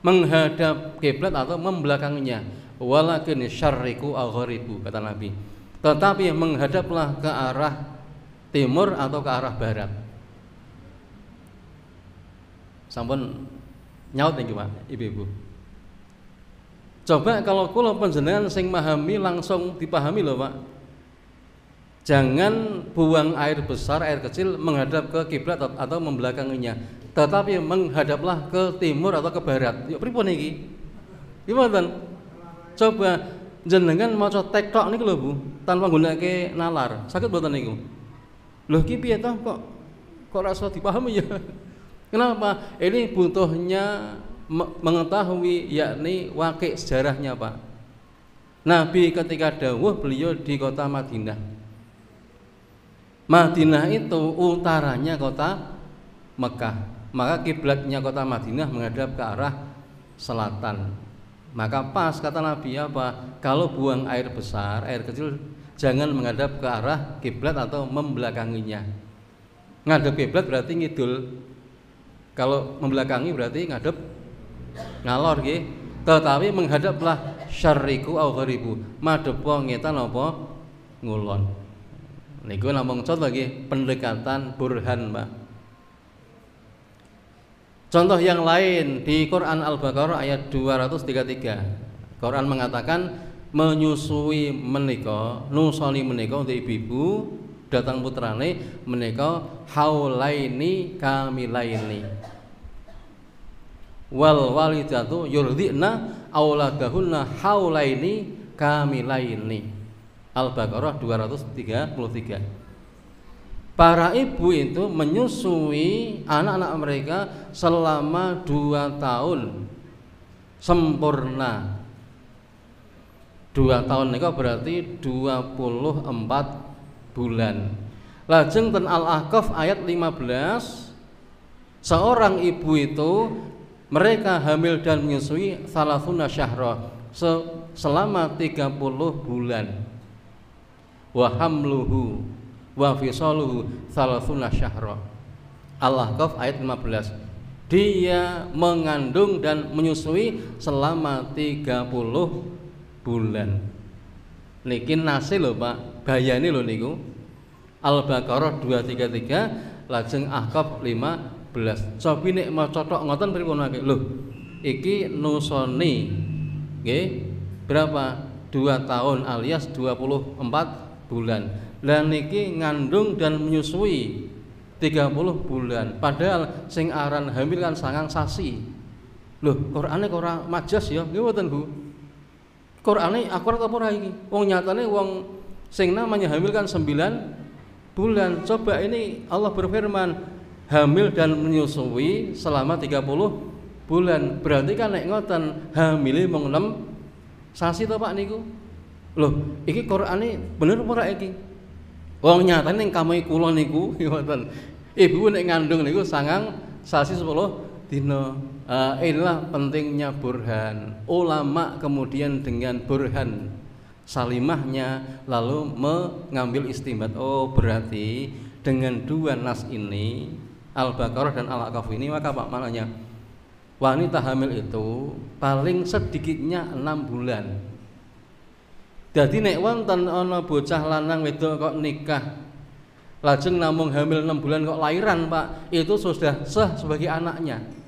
menghadap kiblat atau membelakanginya. Walakin syarriku aw gharibu, kata Nabi. Tetapi menghadaplah ke arah timur atau ke arah barat. Sampun nyaut niki Pak, Ibu-ibu. Coba kalau kula panjenengan sing mahami langsung dipahami lho Pak. Jangan buang air besar, air kecil menghadap ke kiblat atau membelakanginya, tetapi menghadaplah ke timur atau ke barat. Yuk pripun iki? Gimana? Coba jenengan maca tektok niku lho Bu, tanpa nggunakake nalar. Saged mboten niku? Lho iki piye toh kok rasa dipahami ya? Kenapa? Ini butuhnya mengetahui, yakni wakil sejarahnya Pak. Nabi ketika dawuh beliau di kota Madinah. Madinah itu utaranya kota Mekah. Maka kiblatnya kota Madinah menghadap ke arah selatan. Maka pas kata Nabi apa? Kalau buang air besar, air kecil jangan menghadap ke arah kiblat atau membelakanginya. Ngadep kiblat berarti ngidul. Kalau membelakangi berarti ngadep ngalor nggih. Tetapi menghadaplah syarriku aw gharibu. Madhep ngetan apa ngulon. Niku namung contoh nggih pendekatan burhan, Pak. Contoh yang lain di Quran Al-Baqarah ayat 233. Quran mengatakan menyusui menika, nusoni menika untuk ibu-ibu datang putrane menika haulaini kamilaini. Wal walidatu yurdina auladahunna haulaini kamilaini. Al-Baqarah 233. Para ibu itu menyusui anak-anak mereka selama 2 tahun sempurna. 2 tahun niku berarti 24 bulan. Lajeng ten Al-Ahqaf ayat 15, seorang ibu itu mereka hamil dan menyusui salasuna syahra selama 30 bulan. Wa hamluhu wa fisaluhu salasuna syahra. Al-Ahqaf ayat 15. Dia mengandung dan menyusui selama 30 bulan. Niki nasi lho Pak, bayane lho niku. Al-Baqarah 233 lajeng Ahqaf 15. Cobi nek maca tok ngoten pripun wae. Lho, iki nusoni nggih berapa? 2 tahun alias 24 bulan. Dan niki ngandung dan menyusui 30 bulan. Padahal sing aran hamil kan 9 sasi. Loh, Qur'ane kok ora majas ya? Nggih mboten, Bu. Qur'ane akurat apa ora iki? Wong nyatane wong sing namanya hamil kan 9 bulan. Coba ini Allah berfirman hamil dan menyusui selama 30 bulan. Berarti kan nek ngoten hamile mung 6 sasi to Pak niku. Loh, iki Qur'ane bener apa ora iki? Wong nyatane ning kamai kula niku ngoten. Ibu nek ngandung niku 9 sasi 10 dina. Inilah pentingnya burhan. Ulama kemudian dengan burhan salimahnya lalu mengambil istinbat. Oh, berarti dengan 2 nas ini Al-Baqarah dan Al-Ahqaf ini maka Pak maknanya wanita hamil itu paling sedikitnya 6 bulan. Jadi nek wonten ana bocah lanang wedok kok nikah lajeng namung hamil 6 bulan kok lahiran Pak, itu sudah sah sebagai anaknya.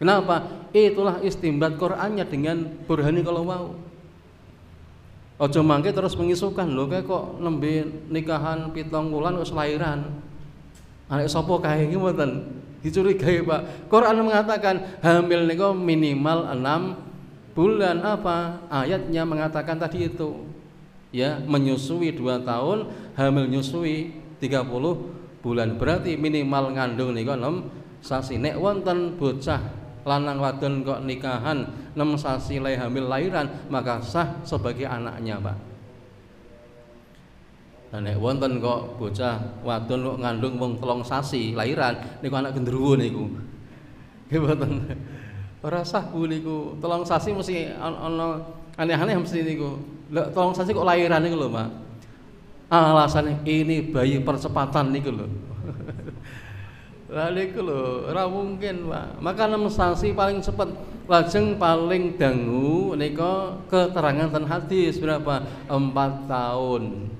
Kenapa? Itulah istimbat Qur'annya dengan burhani kalau mau. Ojo mangke terus mengisukan lho kae kok nembe nikahan 7 wulan kok lahiran. Anak sapa kae iki mboten dicurigai Pak. Quran mengatakan hamil niku minimal 6 bulan. Apa? Ayatnya mengatakan tadi itu. Ya, menyusui 2 tahun, hamil nyusui 30 bulan. Berarti minimal ngandung niku 6 sasi. Nek wonten bocah lanang wadon kok nikahan 6 sasi lai hamil lahiran, maka sah sebagai anaknya, Pak. Nah, nek wonten kok bocah wadon kok ngandung wong 3 sasi lahiran, niku anak gendruwo niku. Nggih mboten. Ora sah Bu niku. 3 sasi mesti ana aneh-aneh mesti niku. Lek 3 sasi kok lahiran niku lho, Pak. Alasannya ini bayi percepatan niku lho. Lah niku lho, ora mungkin, Pak. Maka 6 sasi paling cepet. Lajeng paling dangu nika keterangan ten hadis berapa? 4 tahun.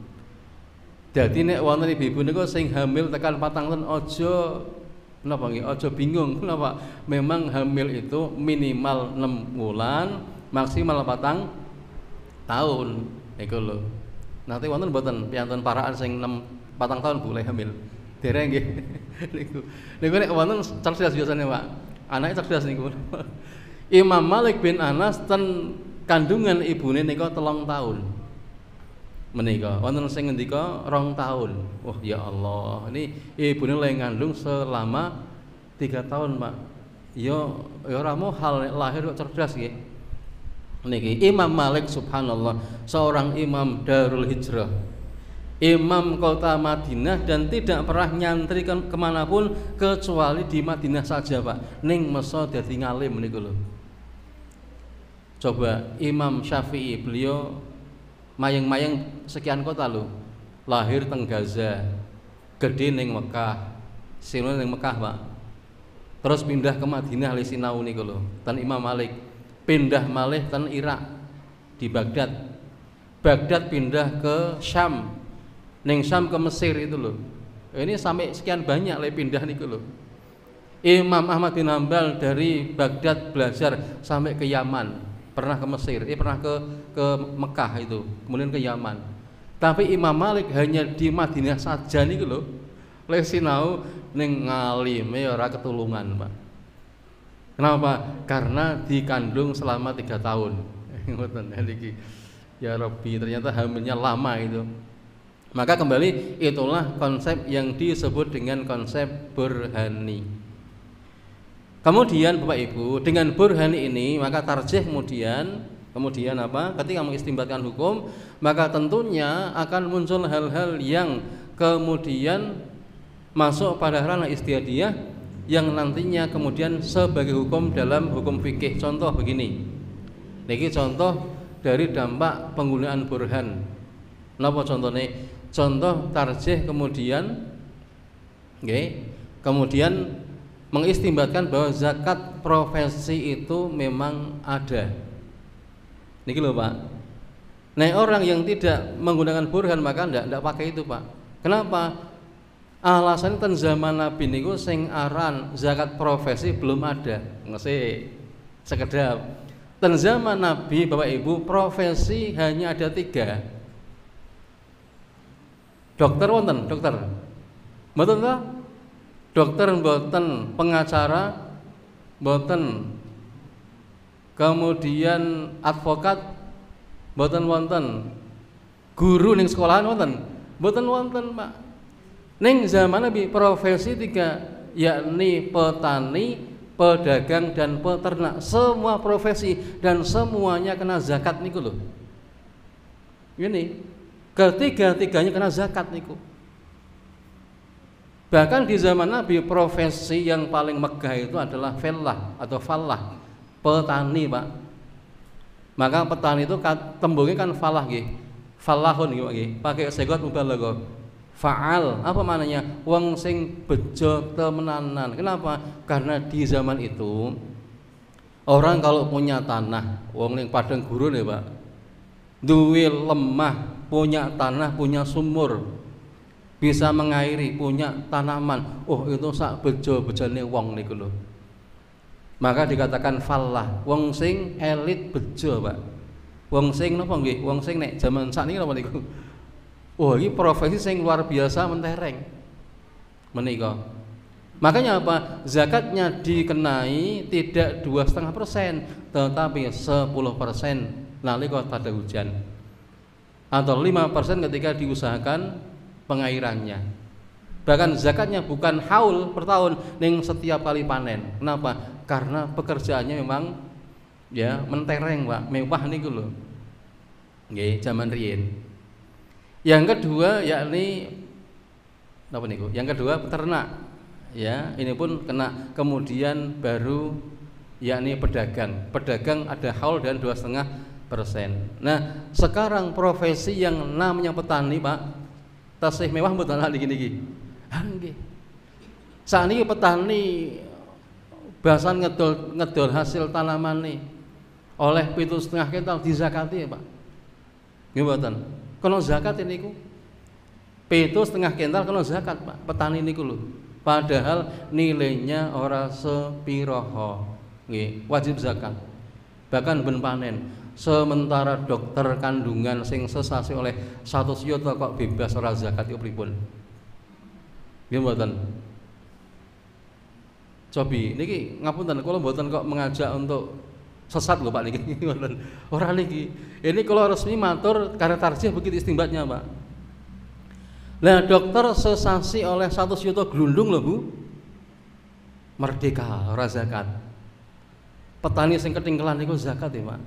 Jadi nek wonten ibu-ibu niku sing hamil tekan 4 tahun aja napa nggih? Aja bingung. Kenapa? Memang hamil itu minimal 6 bulan, maksimal 4 tahun. Niku lho. Nanti wonten mboten piyantun paraan sing 4 tahun boleh hamil. Dereng nggih. Niku. Niku nek wonten cerdas biasane, Pak. Anake cerdas niku. Imam Malik bin Anas ten kandungan ibune nika 3 tahun. Menika wonten sing ngendika 2 tahun. Wah, ya Allah, ini ibune lagi ngandung selama 3 tahun, Pak. Ya ora mohal lahir kok cerdas nggih. Niki Imam Malik subhanallah, seorang imam Darul Hijrah, imam kota Madinah dan tidak pernah nyantri kemanapun kecuali di Madinah saja, Pak. Ning mesa dadi ngalim niku lho. Coba Imam Syafi'i beliau mayang-mayang sekian kota lho. Lahir teng Gaza, gede ning Mekah, sinau ning Mekah, Pak. Terus pindah ke Madinah li sinau niku lho. Tan Imam Malik pindah malih ten Irak di Baghdad. Baghdad pindah ke Syam. Ning Syam ke Mesir itu loh. Ini sampai sekian banyak le pindah niku loh. Imam Ahmad bin Hambal dari Baghdad belajar sampai ke Yaman, pernah ke Mesir, pernah ke Mekah itu, kemudian ke Yaman. Tapi Imam Malik hanya di Madinah saja niku loh. Le sinau ning ngalime ora ketulungan, Pak. Kenapa? Karena dikandung selama 3 tahun. Ngoten niki. Ya Rabbi, ternyata hamilnya lama itu. Maka kembali itulah konsep yang disebut dengan konsep burhani. Kemudian Bapak Ibu, dengan burhani ini maka tarjih kemudian apa? Ketika mengistimbatkan hukum, maka tentunya akan muncul hal-hal yang kemudian masuk pada ranah istihadiyah yang nantinya kemudian sebagai hukum dalam hukum fikih. Contoh begini. Niki contoh dari dampak penggunaan burhan. Napa contohnya? Contoh tarjih kemudian kemudian mengistimbatkan bahwa zakat profesi itu memang ada. Niki lho Pak. Nah, orang yang tidak menggunakan burhan maka ndak pakai itu Pak. Kenapa? Alasan ten zaman Nabi niku sing aran zakat profesi belum ada. Nggih, sekedap. Ten zaman Nabi Bapak Ibu profesi hanya ada 3. Dokter wonten, dokter. Mboten ta? Dokter mboten, pengacara mboten. Kemudian advokat mboten wonten. Guru ning sekolahan wonten? Mboten wonten, Pak. Ning zaman Nabi profesi 3, yakni petani, pedagang dan peternak. Semua profesi dan semuanya kena zakat niku lho. Ini ketiga-tiganya kena zakat niku. Bahkan di zaman Nabi profesi yang paling megah itu adalah fellah atau fallah, petani Pak. Maka petani itu tembungnya kan falah nggih. Fallahun nggih, pakai segot mubalaghah. Faal, apa maknanya? Wong sing bejo temenanan. Kenapa? Karena di zaman itu orang kalau punya tanah, wong ning padang gurun ya Pak, duwe lemah, punya tanah, punya sumur, bisa mengairi, punya tanaman. Oh, itu sak bejo-bejone wong niku lho. Maka dikatakan fallah, wong sing elit bejo, Pak. Wong sing napa nggih? Wong sing nek jaman sakniki napa niku? Oh, ini profesi sing luar biasa mentereng menika. Makanya apa? Zakatnya dikenai tidak 2,5%, tetapi 10% nalika pada hujan. Atau 5% ketika diusahakan pengairannya. Bahkan zakatnya bukan haul per tahun ning setiap kali panen. Kenapa? Karena pekerjaannya memang ya mentereng, Pak. Mewah niku lho. Nggih, zaman riyin. Yang kedua yakni apa niku? Yang kedua peternak. Ya, ini pun kena. Kemudian baru yakni pedagang. Pedagang ada haul dan 2,5%. Nah, sekarang profesi yang namanya petani, Pak, tasih mewah mboten niki. Nggih. Sakniki petani bahasan ngedol hasil tanaman nih oleh 7,5 kintal dizakati ya, Pak. Nggih mboten. Kalau zakat ini ku 7,5 kintal kalau zakat, Pak. Petani niku lho. Padahal nilainya ora sepiraha. Nggih, wajib zakat. Bahkan ben panen. Sementara dokter kandungan sing sesasi oleh 100 yuta kok bebas ora zakat iku pripun? Nggih mboten. Cobi niki ngapunten kula mboten kok mengajak untuk sesat lho Pak niki mboten. Ora niki. Ini kalau resmi matur karena tarjih begitu istimbatnya, Pak. Nah, dokter sesasi oleh 100 yuta glundung lho, Bu. Merdeka ora zakat. Petani sing ketinggalan niku zakat ya, Pak.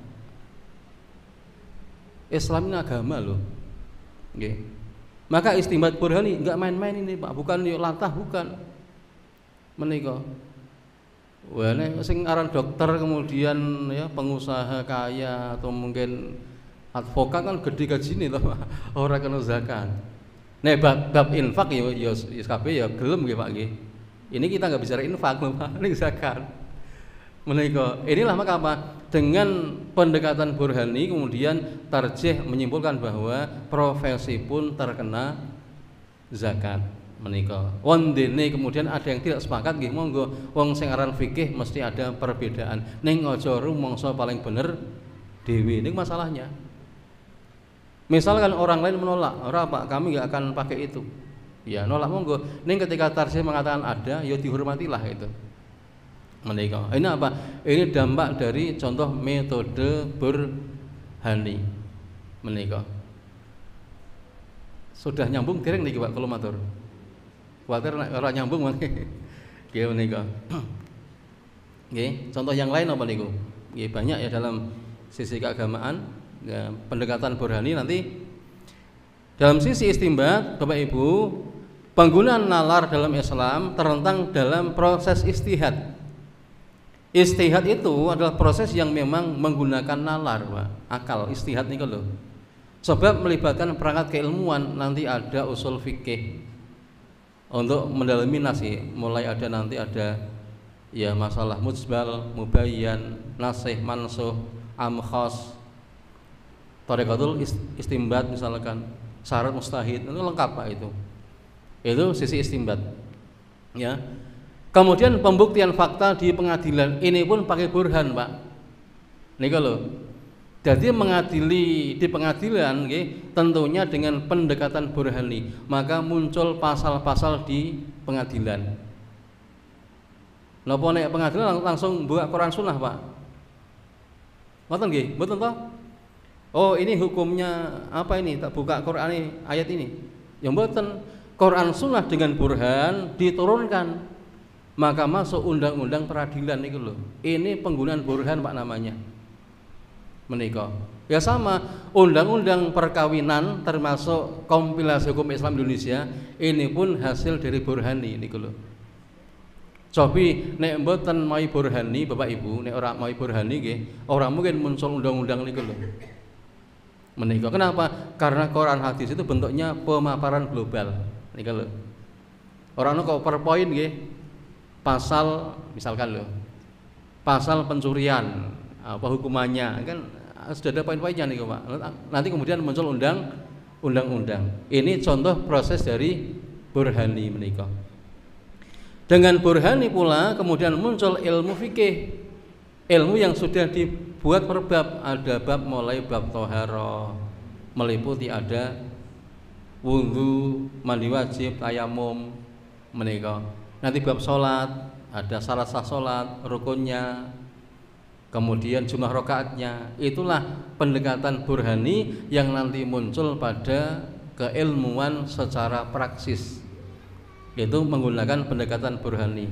Islam ini agama loh. Nggih. Maka istimbat burhani enggak main-main ini, Pak. Bukan yuk latah, bukan. Menika. Wah, nek sing aran dokter kemudian ya pengusaha kaya atau mungkin advokat kan gede gajine to, Pak. Ora kena zakat. Nek bab infak ya kabeh ya gelem nggih, Pak nggih. Ini kita enggak bicara infak, Pak. Ini zakat. Menika. Inilah maka apa? Dengan pendekatan burhani kemudian tarjih menyimpulkan bahwa profesi pun terkena zakat menika. Wondene kemudian ada yang tidak sepakat nggih monggo, wong sing aran fikih mesti ada perbedaan. Ning aja rumangsa paling bener dhewe niku masalahnya. Misalkan orang lain menolak, ora Pak, kami enggak akan pakai itu. Ya, nolak monggo. Ning ketika Tarsih mengatakan ada, ya dihormatilah itu. Menika. Ini apa? Ini dampak dari contoh metode burhani. Menika. Sudah nyambung dereng niki Pak kula matur. Kuwatir nek ora nyambung mangke. Nggih menika. Nggih, contoh yang lain apa niku? Nggih banyak ya dalam sisi keagamaan, ya, pendekatan burhani nanti dalam sisi istimbat Bapak Ibu, penggunaan nalar dalam Islam terentang dalam proses istihad. Istihad itu adalah proses yang memang menggunakan nalar, Pak. Akal istihad niku lho. Sebab melibatkan perangkat keilmuan, nanti ada usul fikih untuk mendalami nasi, mulai ada nanti ada ya masalah mujbal, mubayyan, nasih, mansuh, am khas, thariqatul istimbat misalkan, syarat mustahid, itu lengkap Pak itu. Itu sisi istimbat. Ya. Kemudian pembuktian fakta di pengadilan ini pun pakai burhan, Pak. Nika lho. Jadi mengadili di pengadilan nggih tentunya dengan pendekatan burhani, maka muncul pasal-pasal di pengadilan. Napa nek pengadilan langsung buka Quran Sunnah, Pak? Ngoten nggih, mboten toh? Oh, ini hukumnya apa ini? Tak buka Quran ini, ayat ini. Ya mboten. Quran Sunnah dengan burhan diturunkan, maka masuk undang-undang peradilan niku lho. Ini penggunaan burhan Pak namanya. Menika. Ya sama, undang-undang perkawinan termasuk kompilasi hukum Islam Indonesia ini pun hasil dari burhani niku lho. Cobi nek mboten mai burhani Bapak Ibu, nek ora mai burhani nggih, ora mungkin muncul undang-undang niku lho. Menika. Kenapa? Karena Quran hadis itu bentuknya pemaparan global. Niku lho. Ora ono kok per poin nggih. Pasal misalkan lho. Pasal pencurian apa hukumannya kan sudah ada poin-poinnya nih Pak. Nanti kemudian muncul undang-undang. Ini contoh proses dari burhani menika. Dengan burhani pula kemudian muncul ilmu fikih. Ilmu yang sudah dibuat per bab, ada bab mulai bab thaharah, meliputi ada wudu, mandi wajib, tayamum menika. Nanti bab salat, ada syarat sah salat, rukunnya, kemudian jumlah rakaatnya. Itulah pendekatan burhani yang nanti muncul pada keilmuan secara praksis. Itu menggunakan pendekatan burhani.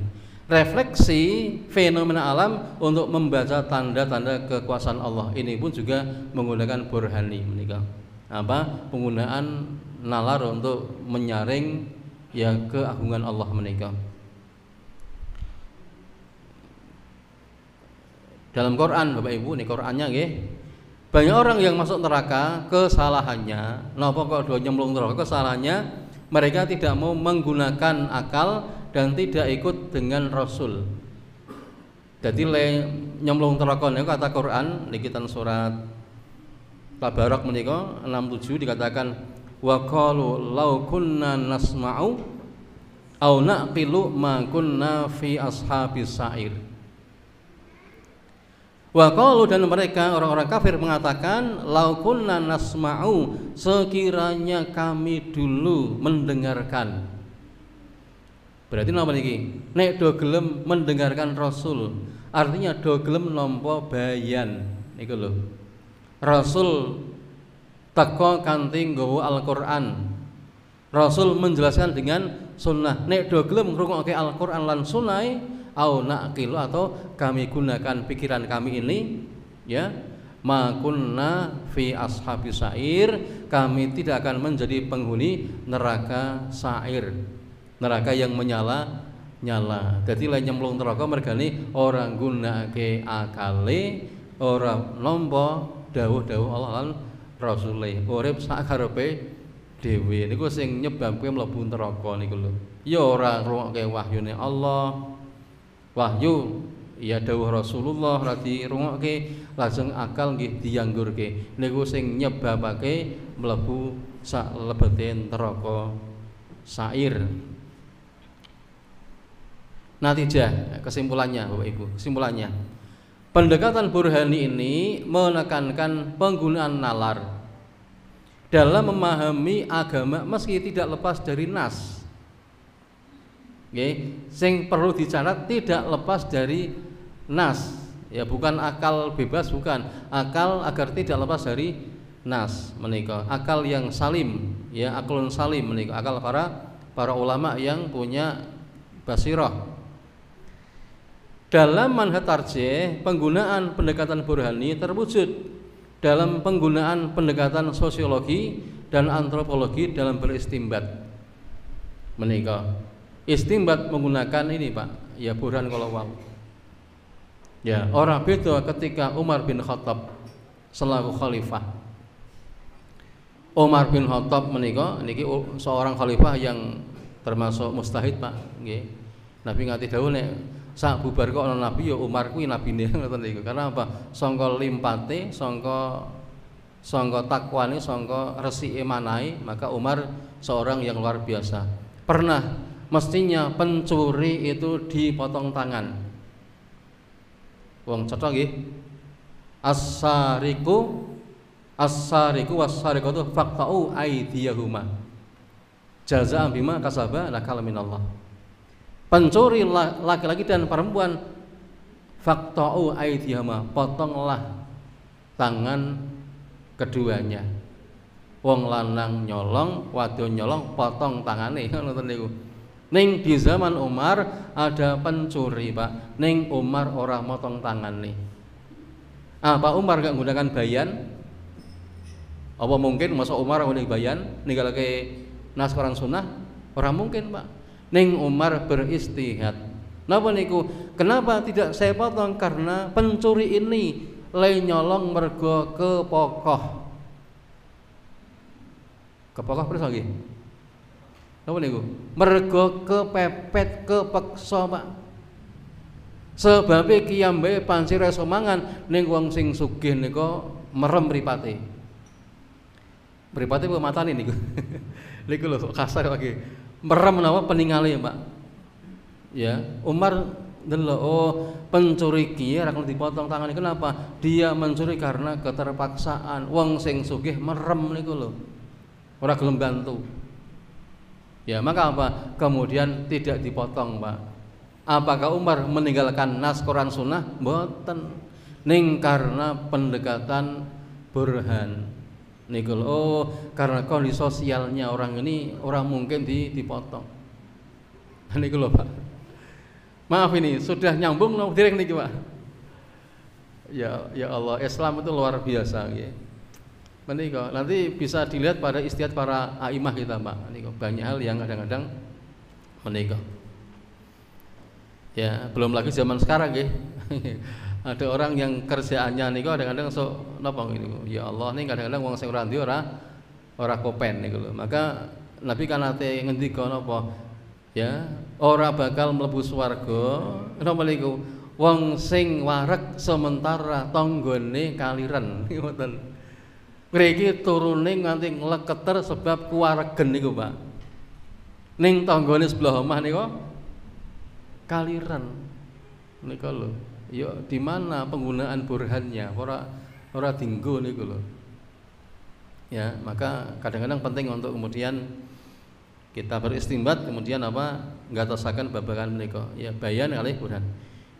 Refleksi fenomena alam untuk membaca tanda-tanda kekuasaan Allah. Ini pun juga menggunakan burhani menika. Apa? Penggunaan nalar untuk menyaring ya keagungan Allah menika. Dalam Quran Bapak Ibu, nih Qurannya nggih. Banyak orang yang masuk neraka kesalahannya, napa kok do nyemplung neraka kesalahannya, mereka tidak mau menggunakan akal dan tidak ikut dengan Rasul. Jadi nyemplung neraka niku kata Quran niki ten surat Tabarak menika 67 dikatakan wa qalu law kunna nasma'u au naqilu ma kunna fi ashabis sa'ir. Wa qalu, dan mereka orang-orang kafir mengatakan lau kunna nasma'u, sekiranya kami dulu mendengarkan. Berarti napa niki? Nek do gelem mendengarkan Rasul, artinya do gelem nampa bayan niku lho. Rasul teko kanthi nggawa Al-Qur'an. Rasul menjelaskan dengan sunnah. Nek do gelem ngrungokke Al-Qur'an lan sunnah, au naqilu, atau kami gunakan pikiran kami ini ya, ma kunna fi ashabis sa'ir, kami tidak akan menjadi penghuni neraka sa'ir, neraka yang menyala-nyala. Dadi lain nyemplung neraka mergane orang gunakake akale, ora nampa dawuh-dawuh Allah lan Rasule, urip sak karepe dhewe. Niku sing nyebabke mlebu neraka niku lho. Ya ora ngrungokke wahyune Allah, wahyu ya dawuh Rasulullah radi rungokke, lajeng akal nggih dianggurke. Niku sing nyebabake mlebu sak lebete neraka syair. Natijah, kesimpulannya Bapak Ibu, kesimpulannya pendekatan burhani ini menekankan penggunaan nalar dalam memahami agama meski tidak lepas dari nas. Nggih, sing perlu dicatat tidak lepas dari nas. Ya bukan akal bebas, bukan. Akal agar tidak lepas dari nas menika. Akal yang salim, ya aklun salim menika. Akal para ulama yang punya basirah. Dalam manhaj tarjih, penggunaan pendekatan burhani terwujud dalam penggunaan pendekatan sosiologi dan antropologi dalam beristimbat. Menika istimbat menggunakan ini Pak, ya burhan kalau wau. Ya, orang beda ketika Umar bin Khattab selaku khalifah. Umar bin Khattab menika niki seorang khalifah yang termasuk mustahid Pak, nggih. Nabi ngati dawuh nek sak bubar kok ana nabi ya Umar kuwi nabine ngoten niku. Karena apa? Sangka limpate, sangka takwane, sangka resike manahe, maka Umar seorang yang luar biasa. Pernah mestinya pencuri itu dipotong tangan. Wong cetha nggih. As-sariqu was-sariqatu faqta'u aydiyahuma. Jazaa'an bima kasaba nakal minallah. Pencuri laki-laki dan perempuan faqta'u aydiyahuma, potonglah tangan keduanya. Wong lanang nyolong, wadon nyolong, potong tangane ngoten niku. Ning di zaman Umar ada pencuri, Pak. Ning Umar ora motong tangane. Apa Umar gak menggunakan bayan? Apa mungkin masa Umar nggunakan bayan ninggalake nas Quran Sunnah? Ora mungkin, Pak. Ning Umar beristihad. Napa niku? Kenapa tidak saya potong? Karena pencuri ini le nyolong mergo kepokoh. Kepokoh pirsa nggih? Napa niku? Mergo kepepet, kepeksa, Pak. Sebabe kiyambe pancen iso mangan ning wong sing sugih nika merem mripate. Mripate apa matane niku? Niku lho kasar lagi. Merem napa peningale Pak. Ya, Umar ndelok pencuri ki ora kena dipotong tangan. Kenapa? Dia mencuri karena keterpaksaan. Wong sing sugih merem niku lho. Ora gelem bantu. Ya, maka apa? Kemudian tidak dipotong, Pak. Apakah Umar meninggalkan nas Quran Sunnah? Mboten. Ning karena pendekatan burhan. Niku karena kondisi sosialnya orang ini orang mungkin dipotong. Niku lho Pak. Maaf ini sudah nyambung no direct niki Pak. Ya Allah, Islam itu luar biasa nggih. Menika nanti bisa dilihat pada istiadat para aimah kita Pak. Niku banyak hal yang kadang-kadang menika. Ya, belum lagi zaman sekarang nggih. Ada orang yang kerjaannya niku kadang-kadang sok napa niku. Ya Allah, ning kadang-kadang wong sing ora duwe ora kopen niku lho. Maka Nabi kan ate ngendika napa? Ya, ora bakal mlebu swarga napa niku? Wong sing wareg sementara tanggane kaliren. Ngoten. Mriki turune nganti ngleketer sebab kuwaregen niku, Pak. Ning tanggane sebelah omah niku kaliren. Nika lho. Ya di mana penggunaan burhannya? Ora dinggo niku lho. Ya, maka kadang-kadang penting untuk kemudian kita beristimbat kemudian apa? Ngatosaken babagan menika. Ya, bayan kalih burhan.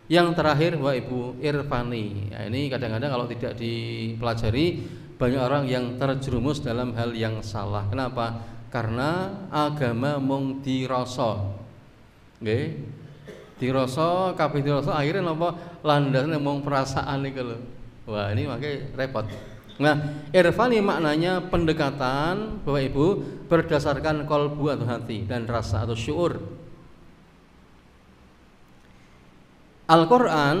Yang terakhir Bapak Ibu irfani. Ya, ini kadang-kadang kalau tidak dipelajari banyak orang yang terjerumus dalam hal yang salah. Kenapa? Karena agama mung dirasa. Nggih. Dirasa kabeh dirasa akhirnya napa landasane mung perasaan niku lho. Wah, ini makanya repot. Nah, irfani maknanya pendekatan Bapak Ibu berdasarkan qalbu atau hati dan rasa atau syuur. Al-Qur'an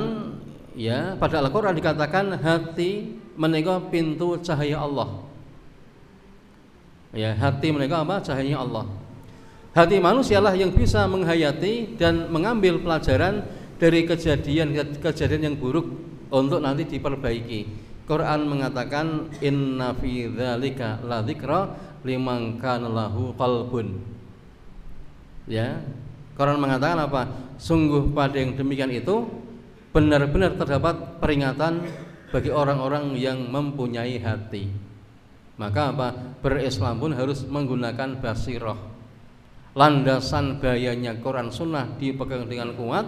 ya, pada Al-Qur'an dikatakan hati menika pintu cahaya Allah. Ya, hati menika apa? Cahaya Allah. Hati manusialah yang bisa menghayati dan mengambil pelajaran dari kejadian yang buruk untuk nanti diperbaiki. Quran mengatakan inna fi dzalika ladzikra liman kana lahu qalbun. Ya, Quran mengatakan apa? Sungguh pada yang demikian itu benar-benar terdapat peringatan bagi orang-orang yang mempunyai hati. Maka apa? Berislam pun harus menggunakan basirah. Landasan bayanya Quran Sunnah dipegang dengan kuat,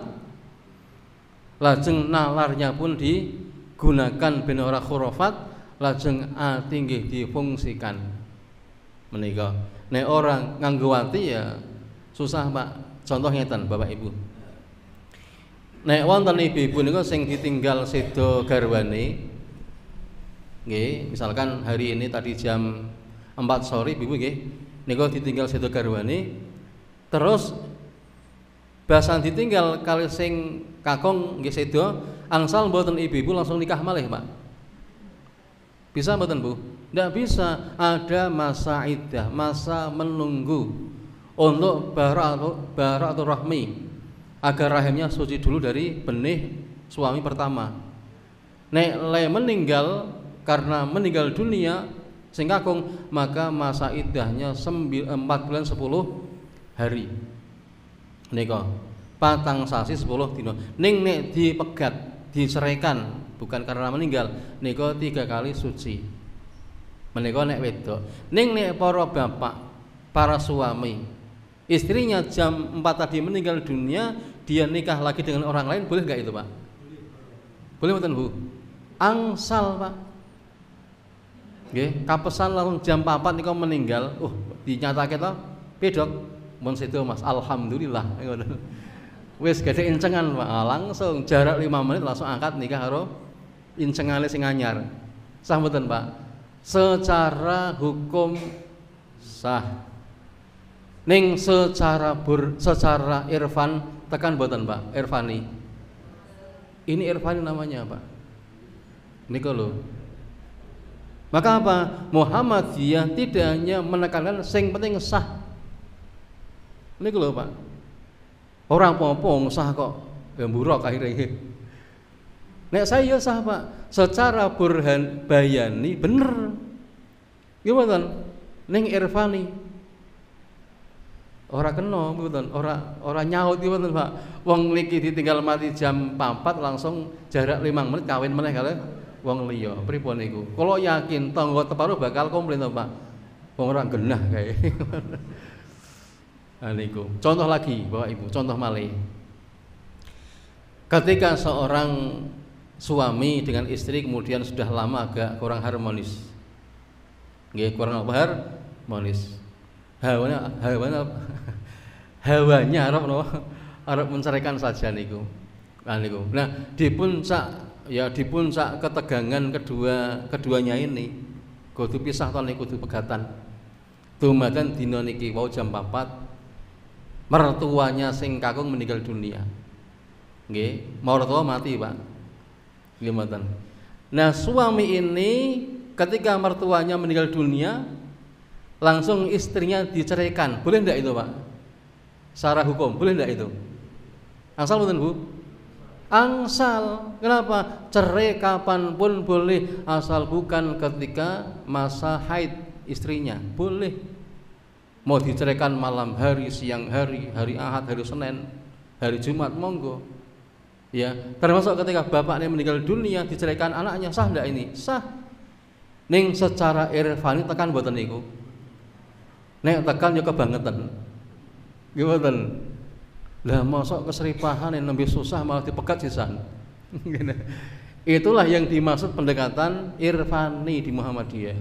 lajeng nalarnya pun digunakan ben ora khurafat, lajeng ati nggih difungsikan. Menika nek orang nganggo ati ya susah, Pak. Contoh ngeten Bapak Ibu. Nek wonten ibu-ibu niku sing ditinggal sedo garwane, nggih, misalkan hari ini tadi jam 4 sore ibu nggih, niku ditinggal sedo garwane, terus basan ditinggal kali sing kakung nggih sedo, angsal mboten ibu-ibu langsung nikah malih, Pak. Bisa mboten, Bu? Tidak bisa, ada masa iddah, masa menunggu untuk baratul rahmi, agar rahimnya suci dulu dari benih suami pertama. Nek le meninggal karena meninggal dunia sing kakung, maka masa iddahnya 4 bulan 10 hari. Nika patang sasi 10 dina. Ning nek dipegat, diceraikan bukan karena meninggal, nika 3 kali suci. Menika nek wedok. Ning nek para bapak, para suami, istrinya jam 4 tadi meninggal dunia, dia nikah lagi dengan orang lain, boleh nggak itu, Pak? Boleh mboten, Bu? Angsal, Pak. Nggih, kapesan langsung jam 4 niku meninggal. Dinyatake to pedok mun sedo, Mas. Alhamdulillah. Wis gede incengan, Pak. Langsung jarak 5 menit langsung angkat nikah karo incengane sing anyar. Sah mboten, Pak? Secara hukum sah. Ning secara irfan tekan boten, Pak, irfani. Ini irfani namanya, Pak. Niku lho. Maka apa? Muhammadiyah tidak hanya menekankan sing penting sah. Niku lho, Pak. Orang apa-apa sah kok gemburok akhirnya. Nek saya sah, Pak. Secara burhan bayani bener. Gimana? Ning irfani ora kena, mboten, ora nyaut iki mboten, Pak. Wong niki ditinggal mati jam 4 langsung jarak 5 menit kawin meneh kali wong liya. Pripun niku? Kula yakin tangga teparo bakal komplain to, Pak. Wong ora genah kae. Niku. Contoh lagi, Bapak Ibu, contoh malih. Ketika seorang suami dengan istri kemudian sudah lama agak kurang harmonis. Nggih, kurang harmonis. Hawanya arep menceraikan saja niku. Nah, di puncak ketegangan keduanya ini kudu pisah to niku, kudu pegatan. Dumadan dina niki wau jam 4 mertuanya sing kakung meninggal dunia. Nggih, mertua mati, Pak. Nggih mboten. Nah, suami ini ketika mertuanya meninggal dunia langsung istrinya diceraikan, boleh enggak itu, Pak? Secara hukum boleh enggak itu? Angsal mboten, Bu? Angsal. Kenapa? Cerai kapanpun boleh, asal bukan ketika masa haid istrinya. Boleh. Mau diceraikan malam hari, siang hari, hari Ahad, hari Senin, hari Jumat, monggo. Ya, termasuk ketika bapaknya meninggal dunia diceraikan anaknya, sah enggak ini? Sah. Ning secara irfani tekan mboten niku. Nek tekan yo kebangetan. Gimana? Lah mosok keseripahan yang lebih susah malah dipegat sisan. Itulah yang dimaksud pendekatan irfani di Muhammadiyah.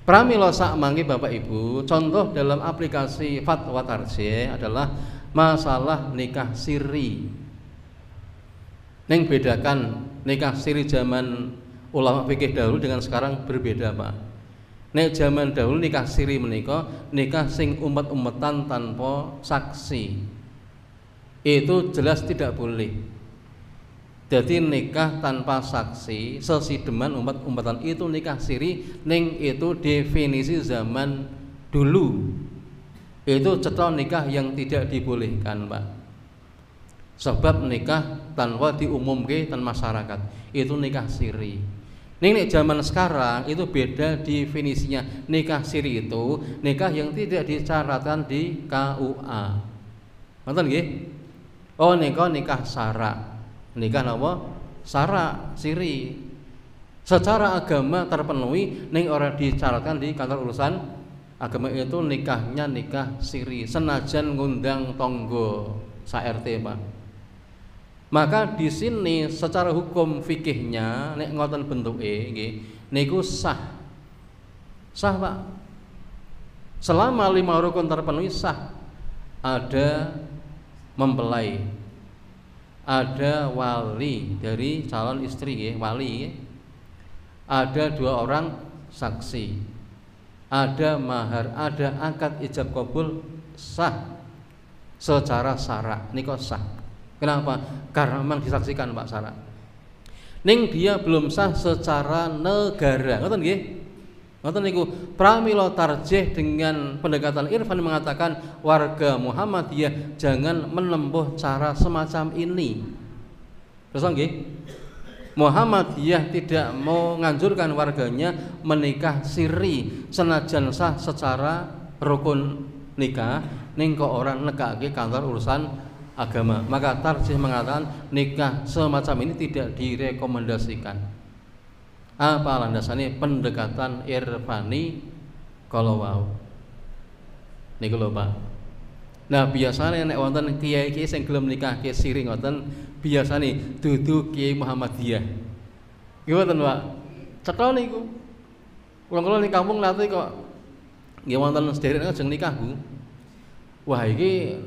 Pramila sak mangke Bapak Ibu, contoh dalam aplikasi Fatwa Tarjih adalah masalah nikah siri. Neng bedakan nikah siri zaman ulama fikih dahulu dengan sekarang berbeda, Pak. Nek zaman dahulu nikah siri menika nikah sing umat-umatan tanpa saksi. Itu jelas tidak boleh. Jadi nikah tanpa saksi, sesideman umat-umatan itu nikah siri, ning itu definisi zaman dulu. Itu cetha nikah yang tidak dibolehkan, Pak. Sebab nikah tanpa diumumke ten masyarakat itu nikah siri. Nek zaman sekarang itu beda definisinya. Nikah siri itu nikah yang tidak disyaratkan di KUA. Ngoten nggih? Oh, nikah sara. Nikah napa? Sara, siri. Secara agama terpenuhi ning ora disyaratkan di kantor urusan agama itu nikahnya nikah siri senajan ngundang tonggo sa-RT, Pak. Maka di sini secara hukum fikihnya nek ngoten bentuke nggih niku sah. Sah, Pak. Selama 5 rukun terpenuhi sah. Ada mempelai. Ada wali dari calon istri nggih, wali nggih. Ada 2 orang saksi. Ada mahar, ada akad ijab kabul sah. Secara syarak niku sah. Kenapa? Karena memang disaksikan Pak syarat. Ning dia belum sah secara negara. Ngoten nggih? Ngoten niku pramila tarjih dengan pendekatan irfan mengatakan warga Muhammadiyah jangan menempuh cara semacam ini. Terus nggih? Muhammadiyah tidak mau nganjurkan warganya menikah siri senajan sah secara rukun nikah ning kok orang nekake kantor urusan agama. Maka tarjih mengatakan nikah semacam ini tidak direkomendasikan. Apa landasannya? Pendekatan irfani kalau wau. Niku lho, Pak. Nah, biasanya nek wonten kiai-kiai sing gelem nikah ke siri ngoten, biasane dudu Kiai Muhammadiyah. Nggih wonten, Pak. Cetha niku. Kula ning kampung nate kok nggih wonten sederek ajeng nikah, Bu. Wah, iki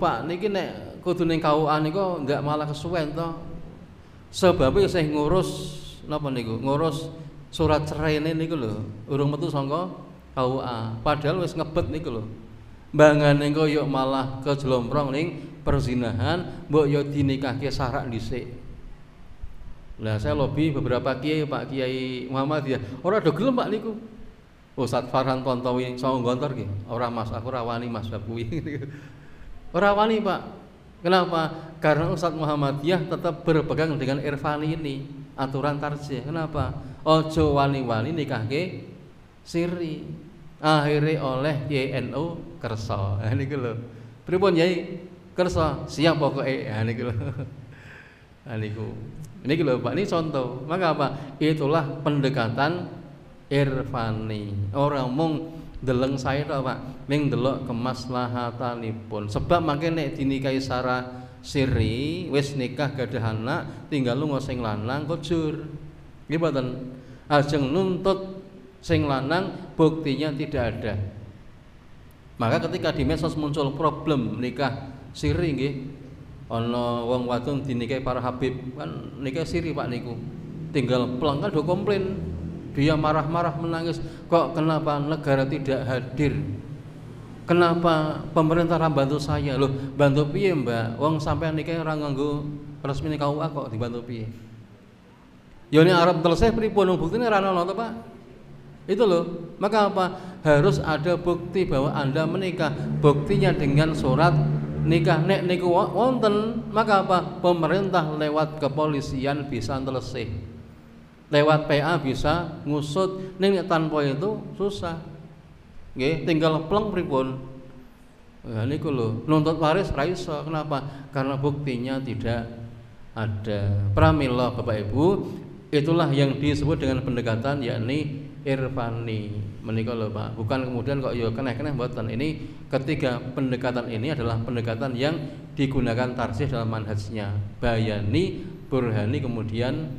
Pak, niki nek kudu ning KUA niku ndak malah kesuwen to. Sebabe sing ngurus napa niku? Ngurus surat ceraine niku lho, urung metu saka KUA. Padahal wis ngebet niku lho. Mbangane engko yo malah kejlomprong ning perzinahan, mbok yo dinikahke syarak dhisik. Lah saya lobi beberapa kiai, Pak Kiai Muhammadiyah, ora do gelem Pak niku. Ustaz Farhan Tontowi saung gontor nggih. Ora Mas, aku ora wani Mas bab kuwi. Ora wani, Pak. Kenapa? Karena Ustaz Muhammadiyah tetap berpegang dengan irfani ini, aturan tarjih. Kenapa? Ojo wani-wani nikahke siri. Akhirnya oleh YNU kersa. Nah niku lho. Pripun Yai? Kersa, siap pokoke. Nah niku lho. Nah niku. Niki lho Pak, ini contoh. Maka apa? Itulah pendekatan irfani. Orang mung deleng saya to Pak, ming delok kemaslahatanipun. Sebab makin nek dinikahi sara siri, wis nikah gadah anak, tinggal lunga sing lanang kujur. Nggih mboten. Ajeng nuntut sing lanang buktinya tidak ada. Maka ketika di medsos muncul problem nikah siri nggih, ana wong wadon dinikahi para habib, kan nikah siri Pak niku. Tinggal pulang kan do komplain. Dia marah-marah menangis, kok kenapa negara tidak hadir? Kenapa pemerintah ora bantu saya? Loh, bantu piye, Mbak? Wong sampean nikahe ora nganggo resmi KUA kok dibantu piye? Ya nek arep selesai pripun buktine ora ono to, Pak? Itu loh. Maka apa? Harus ada bukti bahwa Anda menikah. Buktinya dengan surat nikah. Nek niku wonten, maka apa? Pemerintah lewat kepolisian bisa selesai. Lewat PA bisa ngusut. Ning tanpa itu susah. Nggih, tinggal pleng pripun. Nah niku lho, nuntut waris ra iso. Kenapa? Karena buktinya tidak ada. Pramila Bapak Ibu, itulah yang disebut dengan pendekatan yakni irfani. Menika lho Pak. Bukan kemudian kok ya keneh-keneh mboten. Ini ketiga pendekatan ini adalah pendekatan yang digunakan tarjih dalam manhajnya. Bayani, burhani, kemudian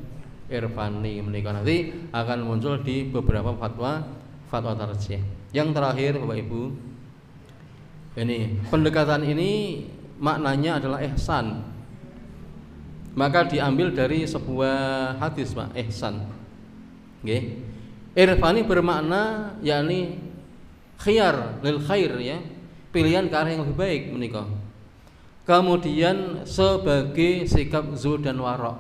irfani. Menika nanti akan muncul di beberapa fatwa tarjih. Yang terakhir Bapak Ibu, ini pendekatan ini maknanya adalah ihsan. Maka diambil dari sebuah hadis Pak, ihsan. Nggih. Irfani bermakna yakni khiyar lil khair ya, pilihan ke arah yang lebih baik menika. Kemudian sebagai sikap zuhud dan wara'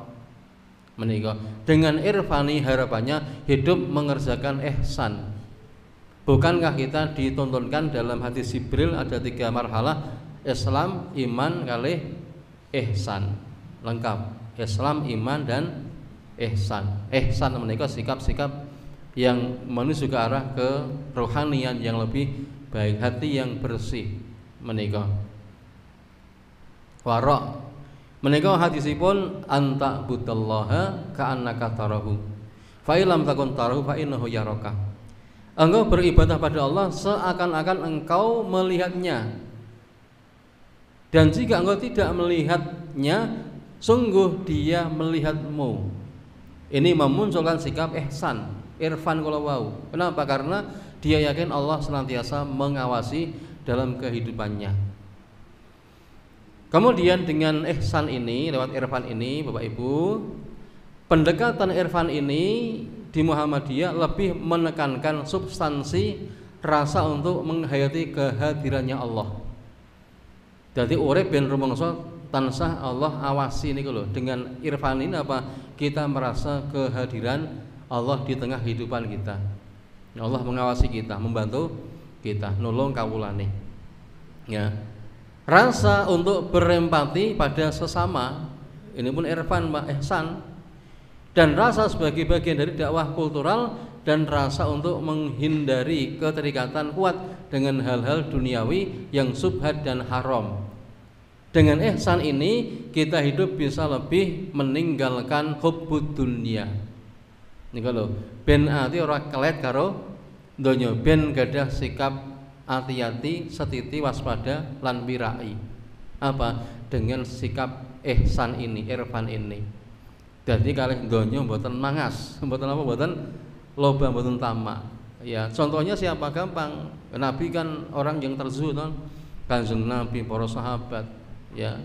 menika. Dengan irfani harapannya hidup mengerjakan ihsan. Bukankah kita dituntunkan dalam hadis Jibril ada 3 marhalah, Islam, iman, kalih ihsan. Lengkap. Islam, iman dan ihsan. Ihsan menika sikap-sikap yang menuju ke arah ke rohanian yang lebih baik, hati yang bersih menika. Wara menika hadisipun anta budallaha ka'annaka tarahu fa illam takun tarahu fa innahu yaraka. Engkau beribadah pada Allah seakan-akan engkau melihatnya, dan jika engkau tidak melihatnya sungguh dia melihatmu. Ini memunculkan sikap ihsan, irfan kula wau. Kenapa? Karena dia yakin Allah senantiasa mengawasi dalam kehidupannya. Kemudian dengan ihsan ini, lewat irfan ini, Bapak Ibu, pendekatan irfan ini di Muhammadiyah lebih menekankan substansi rasa untuk menghayati kehadirannya Allah. Jadi urip ben rumangsa tansah Allah awasi niku lho. Dengan irfan ini apa? Kita merasa kehadiran Allah di tengah kehidupan kita. Allah mengawasi kita, membantu kita, nolong kawulane. Ya. Rasa untuk berempati pada sesama, ini pun irfan, Pak, ihsan. Dan rasa sebagai bagian dari dakwah kultural, dan rasa untuk menghindari keterikatan kuat dengan hal-hal duniawi yang subhat dan haram. Dengan ihsan ini kita hidup bisa lebih meninggalkan hubbud dunya. Niku lho, ben ati ora kelet karo donya, ben gadah sikap hati-hati, setiti, waspada lan pirai. Apa? Dengan sikap ihsan ini, irfan ini. Jadi kalih donya mboten mangas, mboten apa, mboten loba, mboten tamak. Ya, contohnya siapa? Gampang. Nabi kan orang yang terzuhud, Kanjeng Nabi, para sahabat. Ya.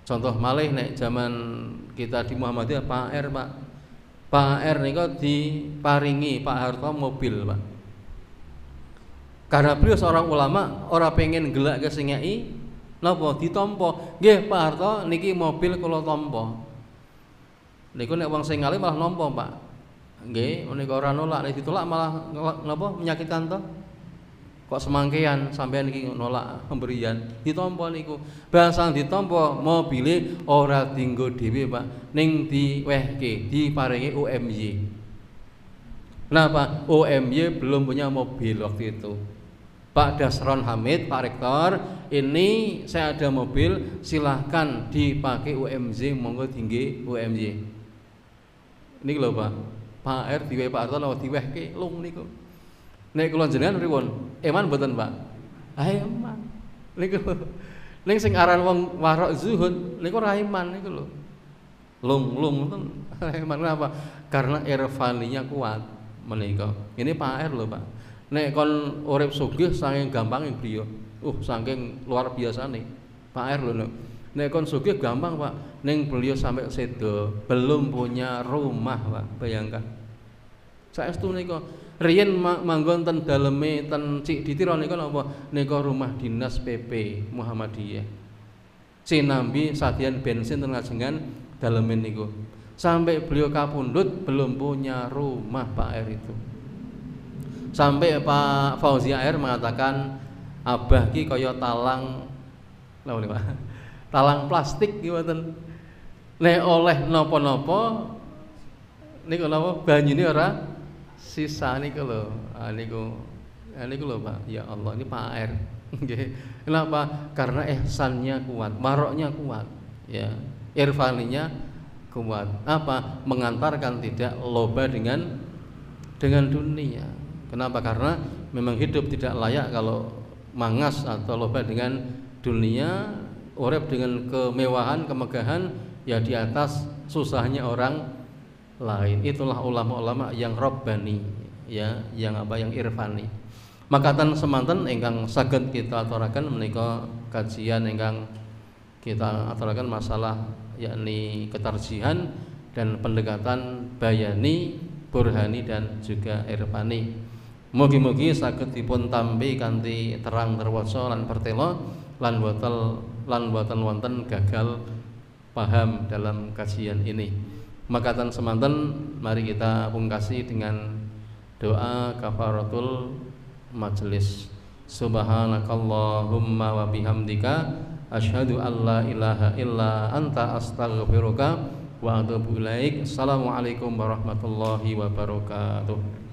Contoh malih nek zaman kita di Muhammadiyah, Pak R, Pak. Pak R niku diparingi Pak Harto mobil, Pak. Karena beliau seorang ulama, ora pengen gelak ke sing nyai, napa ditampa. Nggih Pak Harto niki mobil kula tampa. Niku nek wong sing alim malah nampa, Pak. Nggih, menika ora nolak, nek ditolak malah napa menyakitkan to? Kok semangkean sampean iki nolak pemberian, ditampa niku. Bahasa ditampa mobile ora dienggo dhewe, Pak, ning diwehke, diparingi UMY. Kenapa? UMY belum punya mobil waktu itu. Pak Dasron Hamid, Pak Rektor, ini saya ada mobil, silahkan dipakai UMY, monggo tinggi UMY. Niki lho, Pak. Pak R diwehi Pak Harto diwehke lung niku. Nek kula jenengan pripun? Eman mboten, Pak? Ah eman. Niku ning sing aran wong warok zuhud niku ora eman niku lho. Lung ngoten. Eman apa? Karena irfaninya kuat menika. Ini Pak R lho, Pak. Nek kon urip sugih saking gampang beliau. Saking luar biasa nih. Pak R lho. Nek kon sugih gampang, Pak. Ning beliau sampai sedo belum punya rumah, Pak. Bayangkan. Saestu nika riyen manggon ten daleme ten Cik Ditiro nika napa? Nika rumah dinas PP Muhammadiyah. Sinambi sadian bensin ten ngajengan daleme niku. Sampai beliau kapundhut belum punya rumah Pak R itu. Sampai Pak Fauzi AR mengatakan abah ki kaya talang Pak. Talang plastik ki mboten. Nek oleh napa-napa niku napa banyune ora sisa niku lho. Niku lho, Pak. Ya Allah, ini Pak R. Nggih. Kenapa? Karena ihsannya kuat, maroknya kuat, ya. Irfaninya kuat. Apa? Mengantarkan tidak loba dengan dunia. Kenapa? Karena memang hidup tidak layak kalau mangas atau loba dengan dunia, urip dengan kemewahan, kemegahan ya di atas susahnya orang lain. Itulah ulama-ulama yang rabbani, ya, yang apa, yang irfani. Makatan semanten ingkang saged kita aturaken menika kajian ingkang kita aturaken masalah yakni ketarjihan dan pendekatan bayani, burhani dan juga irfani. Mugi-mugi saged dipun tampi kanthi terang terwaca lan pertela lan boten wonten gagal paham dalam kajian ini. Makatan semanten mari kita pungkasi dengan doa kafaratul majelis. Subhanakallahumma wa bihamdika asyhadu an la ilaha illa anta astaghfiruka wa atubu ilaik. Assalamualaikum warahmatullahi wabarakatuh.